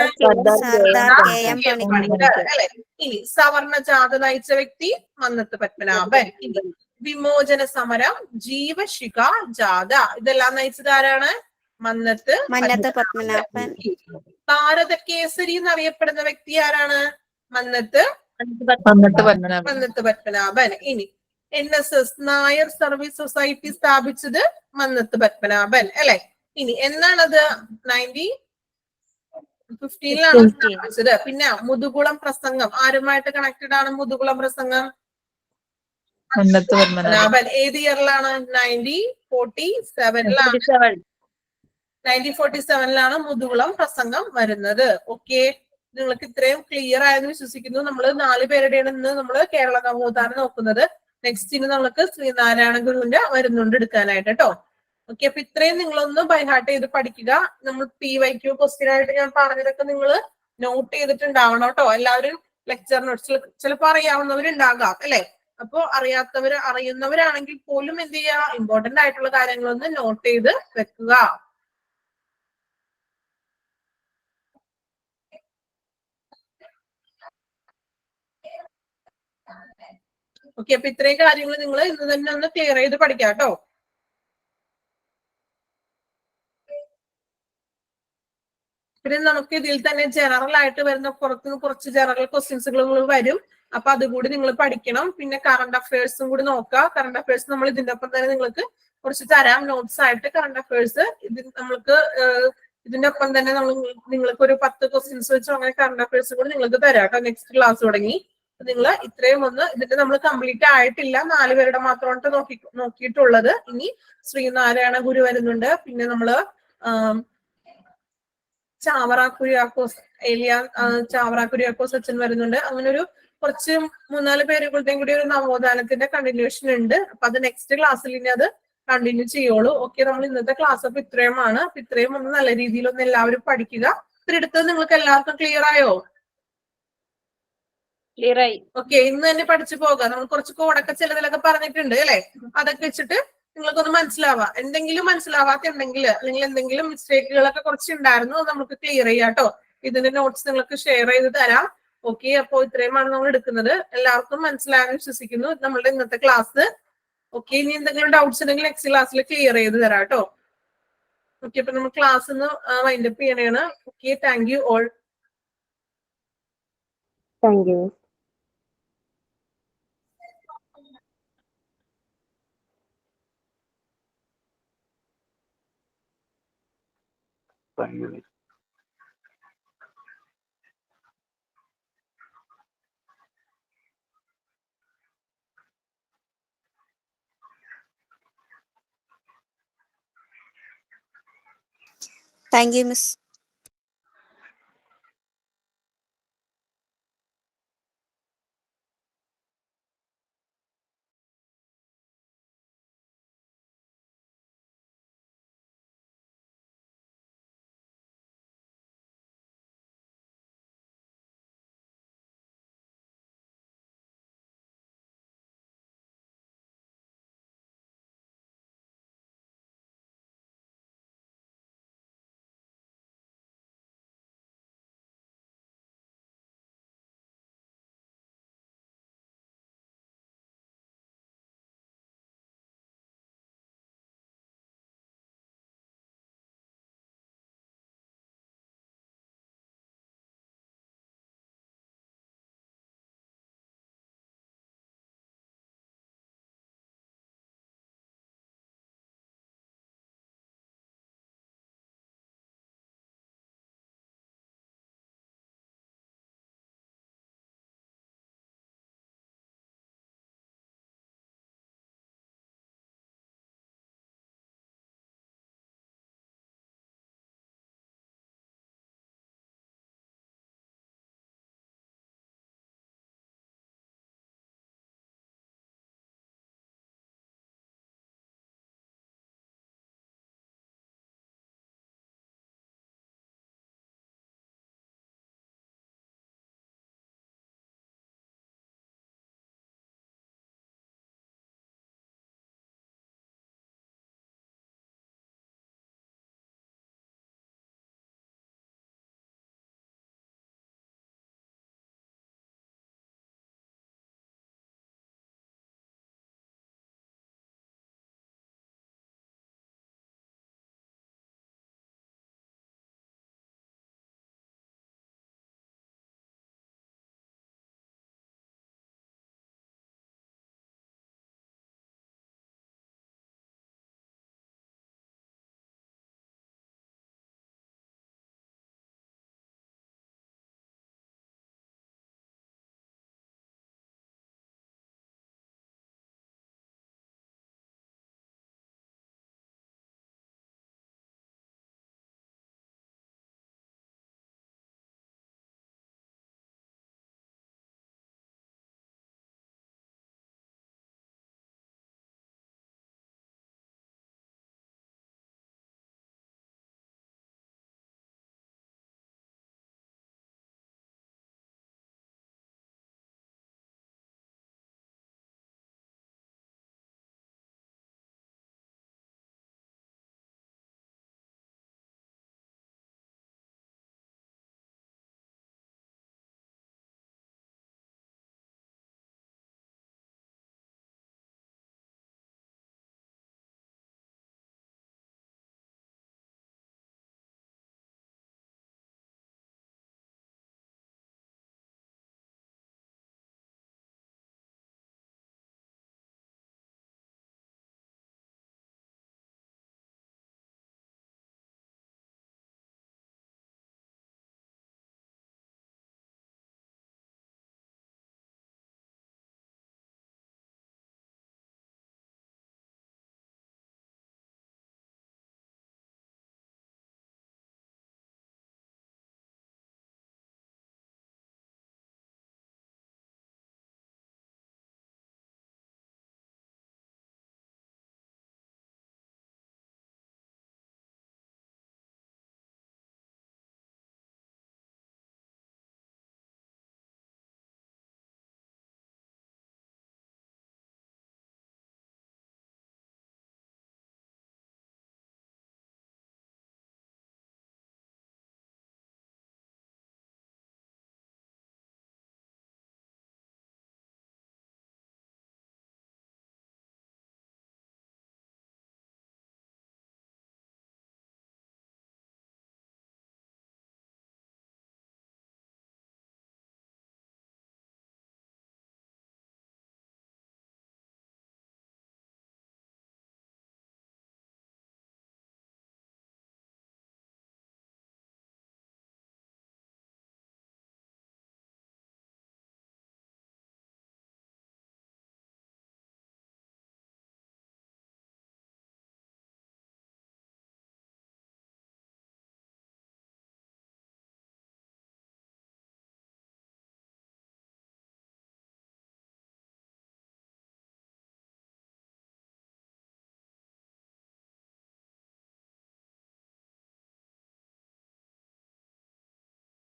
അല്ലെ. ഇനി സവർണ ജാഥ നയിച്ച വ്യക്തി മന്നത്ത് പത്മനാഭൻ. ഇനി വിമോചന സമരം, ജീവശിഖ ജാഥ ഇതെല്ലാം നയിച്ചത് ആരാണ്? മന്നത്ത് പത്മനാഭൻ. ഭാരത കേസരി എന്നറിയപ്പെടുന്ന വ്യക്തി ആരാണ്? മന്നത്ത് പത്മനാഭൻ. ഇനി NSS നായർ സർവീസ് സൊസൈറ്റി സ്ഥാപിച്ചത് മന്നത്ത് പത്മനാഭൻ അല്ലെ. ഇനി എന്നാണത്? 1915 സ്ഥാപിച്ചത്. പിന്നെ മുതുകുളം പ്രസംഗം ആരുമായിട്ട് കണക്റ്റഡ് ആണ്? മുതുകുളം പ്രസംഗം പത്മനാഭൻ. ഏത് ഇയറിലാണ്? 1947 മുതുകുളം പ്രസംഗം വരുന്നത്. ഓക്കെ. നിങ്ങൾക്ക് ഇത്രയും ക്ലിയർ ആയെന്ന് വിശ്വസിക്കുന്നു. നമ്മൾ 4 പേരുടെയാണ് ഇന്ന് നമ്മള് കേരള നവോത്ഥാനം നോക്കുന്നത്. നെക്സ്റ്റിന് നമുക്ക് ശ്രീനാരായണ ഗുരുവിന്റെ വരുന്നുണ്ട് എടുക്കാനായിട്ട് കേട്ടോ. ഓക്കെ. അപ്പൊ ഇത്രയും നിങ്ങളൊന്ന് ബൈഹാർട്ട് ചെയ്ത് പഠിക്കുക. നമ്മൾ PYQ ക്വസ്റ്റ്യൻ ആയിട്ട് ഞാൻ പറഞ്ഞതൊക്കെ നിങ്ങൾ നോട്ട് ചെയ്തിട്ടുണ്ടാവണം കേട്ടോ. എല്ലാവരും ലെക്ചർ നോട്ട്സിൽ ചിലപ്പോ അറിയാവുന്നവരുണ്ടാകാം അല്ലെ. അപ്പൊ അറിയുന്നവരാണെങ്കിൽ പോലും എന്ത് ചെയ്യുക? ഇമ്പോർട്ടന്റ് ആയിട്ടുള്ള കാര്യങ്ങളൊന്ന് നോട്ട് ചെയ്ത് വെക്കുക. ഓക്കെ. അപ്പൊ ഇത്രയും കാര്യങ്ങൾ നിങ്ങൾ ഇന്ന് തന്നെ ഒന്ന് ക്ലിയർ ചെയ്ത് പഠിക്കാം കേട്ടോ. പിന്നെ നമുക്ക് ഇതിൽ തന്നെ ജനറൽ ആയിട്ട് വരുന്ന കുറച്ച് ജനറൽ ക്വസ്റ്റ്യൻസുകൾ വരും. അപ്പൊ അതുകൂടി നിങ്ങൾ പഠിക്കണം. പിന്നെ കറണ്ട് അഫയേഴ്സും കൂടി നോക്കുക. കറണ്ട് അഫയേഴ്സ് നമ്മൾ ഇതിന്റെ ഒപ്പം തന്നെ നിങ്ങൾക്ക് കുറച്ച് തരാം നോട്ട്സ് ആയിട്ട്. കറണ്ട് അഫയേഴ്സ് ഇത് നമ്മൾക്ക് ഇതിന്റെ ഒപ്പം തന്നെ നിങ്ങൾക്ക് ഒരു 10 ക്വസ്റ്റ്യൻസ് വെച്ചോ അങ്ങനെ കറണ്ട് അഫയേഴ്സ് കൂടി നിങ്ങൾക്ക് തരാം കേട്ടോ. നെക്സ്റ്റ് ക്ലാസ് തുടങ്ങി നിങ്ങൾ ഇത്രയും ഇതിന്റെ നമ്മൾ കംപ്ലീറ്റ് ആയിട്ടില്ല, 4 പേരുടെ മാത്രമായിട്ട് നോക്കിയിട്ടുള്ളത്. ഇനി ശ്രീനാരായണ ഗുരു വരുന്നുണ്ട്, പിന്നെ നമ്മള് ചാവറ കുര്യാക്കോസ് ചാവറ കുര്യാക്കോസ് അച്ഛൻ വരുന്നുണ്ട്. അങ്ങനെ ഒരു കുറച്ച് 3-4 പേരുകളുടെയും കൂടി ഒരു നവോത്ഥാനത്തിന്റെ കണ്ടിന്യൂഷൻ ഉണ്ട്. അപ്പൊ അത് നെക്സ്റ്റ് ക്ലാസ്സിൽ ഇനി അത് കണ്ടിന്യൂ ചെയ്യുള്ളൂ. ഓക്കെ, നമ്മൾ ഇന്നത്തെ ക്ലാസ് അപ്പൊ ഇത്രയുമാണ്. അപ്പൊ ഇത്രയും നല്ല രീതിയിൽ എല്ലാവരും പഠിക്കുക. ഇത്രയെടുത്തത് നിങ്ങൾക്ക് എല്ലാവർക്കും ക്ലിയർ ആയോ? ക്ലിയർ ആയി. ഓക്കെ, ഇന്ന് തന്നെ പഠിച്ചു പോകാം. നമ്മൾ കുറച്ച് കോഡൊക്കെ ചിലതിലൊക്കെ പറഞ്ഞിട്ടുണ്ട് അല്ലെ, അതൊക്കെ വെച്ചിട്ട് നിങ്ങൾക്കൊന്ന് മനസ്സിലാവാം. എന്തെങ്കിലും മനസ്സിലാവാത്തുണ്ടെങ്കിൽ അല്ലെങ്കിൽ എന്തെങ്കിലും മിസ്റ്റേക്കുകളൊക്കെ കുറച്ച് ഉണ്ടായിരുന്നു, നമുക്ക് ക്ലിയർ ചെയ്യാം കേട്ടോ. ഇതിന്റെ നോട്ട്സ് നിങ്ങൾക്ക് ഷെയർ ചെയ്ത് തരാം. ഓക്കെ, അപ്പൊ ഇത്രയുമാണ് നമ്മൾ എടുക്കുന്നത്. എല്ലാവർക്കും മനസ്സിലാകാൻ വിശ്വസിക്കുന്നു നമ്മളുടെ ഇന്നത്തെ ക്ലാസ്. ഓക്കെ, ഇനി എന്തെങ്കിലും ഡൗട്ട്സ് ഉണ്ടെങ്കിൽ നെക്സ്റ്റ് ക്ലാസ്സിൽ ക്ലിയർ ചെയ്ത് തരാം കേട്ടോ. ഓക്കെ, അപ്പൊ നമ്മൾ ക്ലാസ് ഒന്ന് വൈൻഡപ്പ് ചെയ്യണേണ്. Okay, thank you all. Thank you. Thank you. Thank you miss.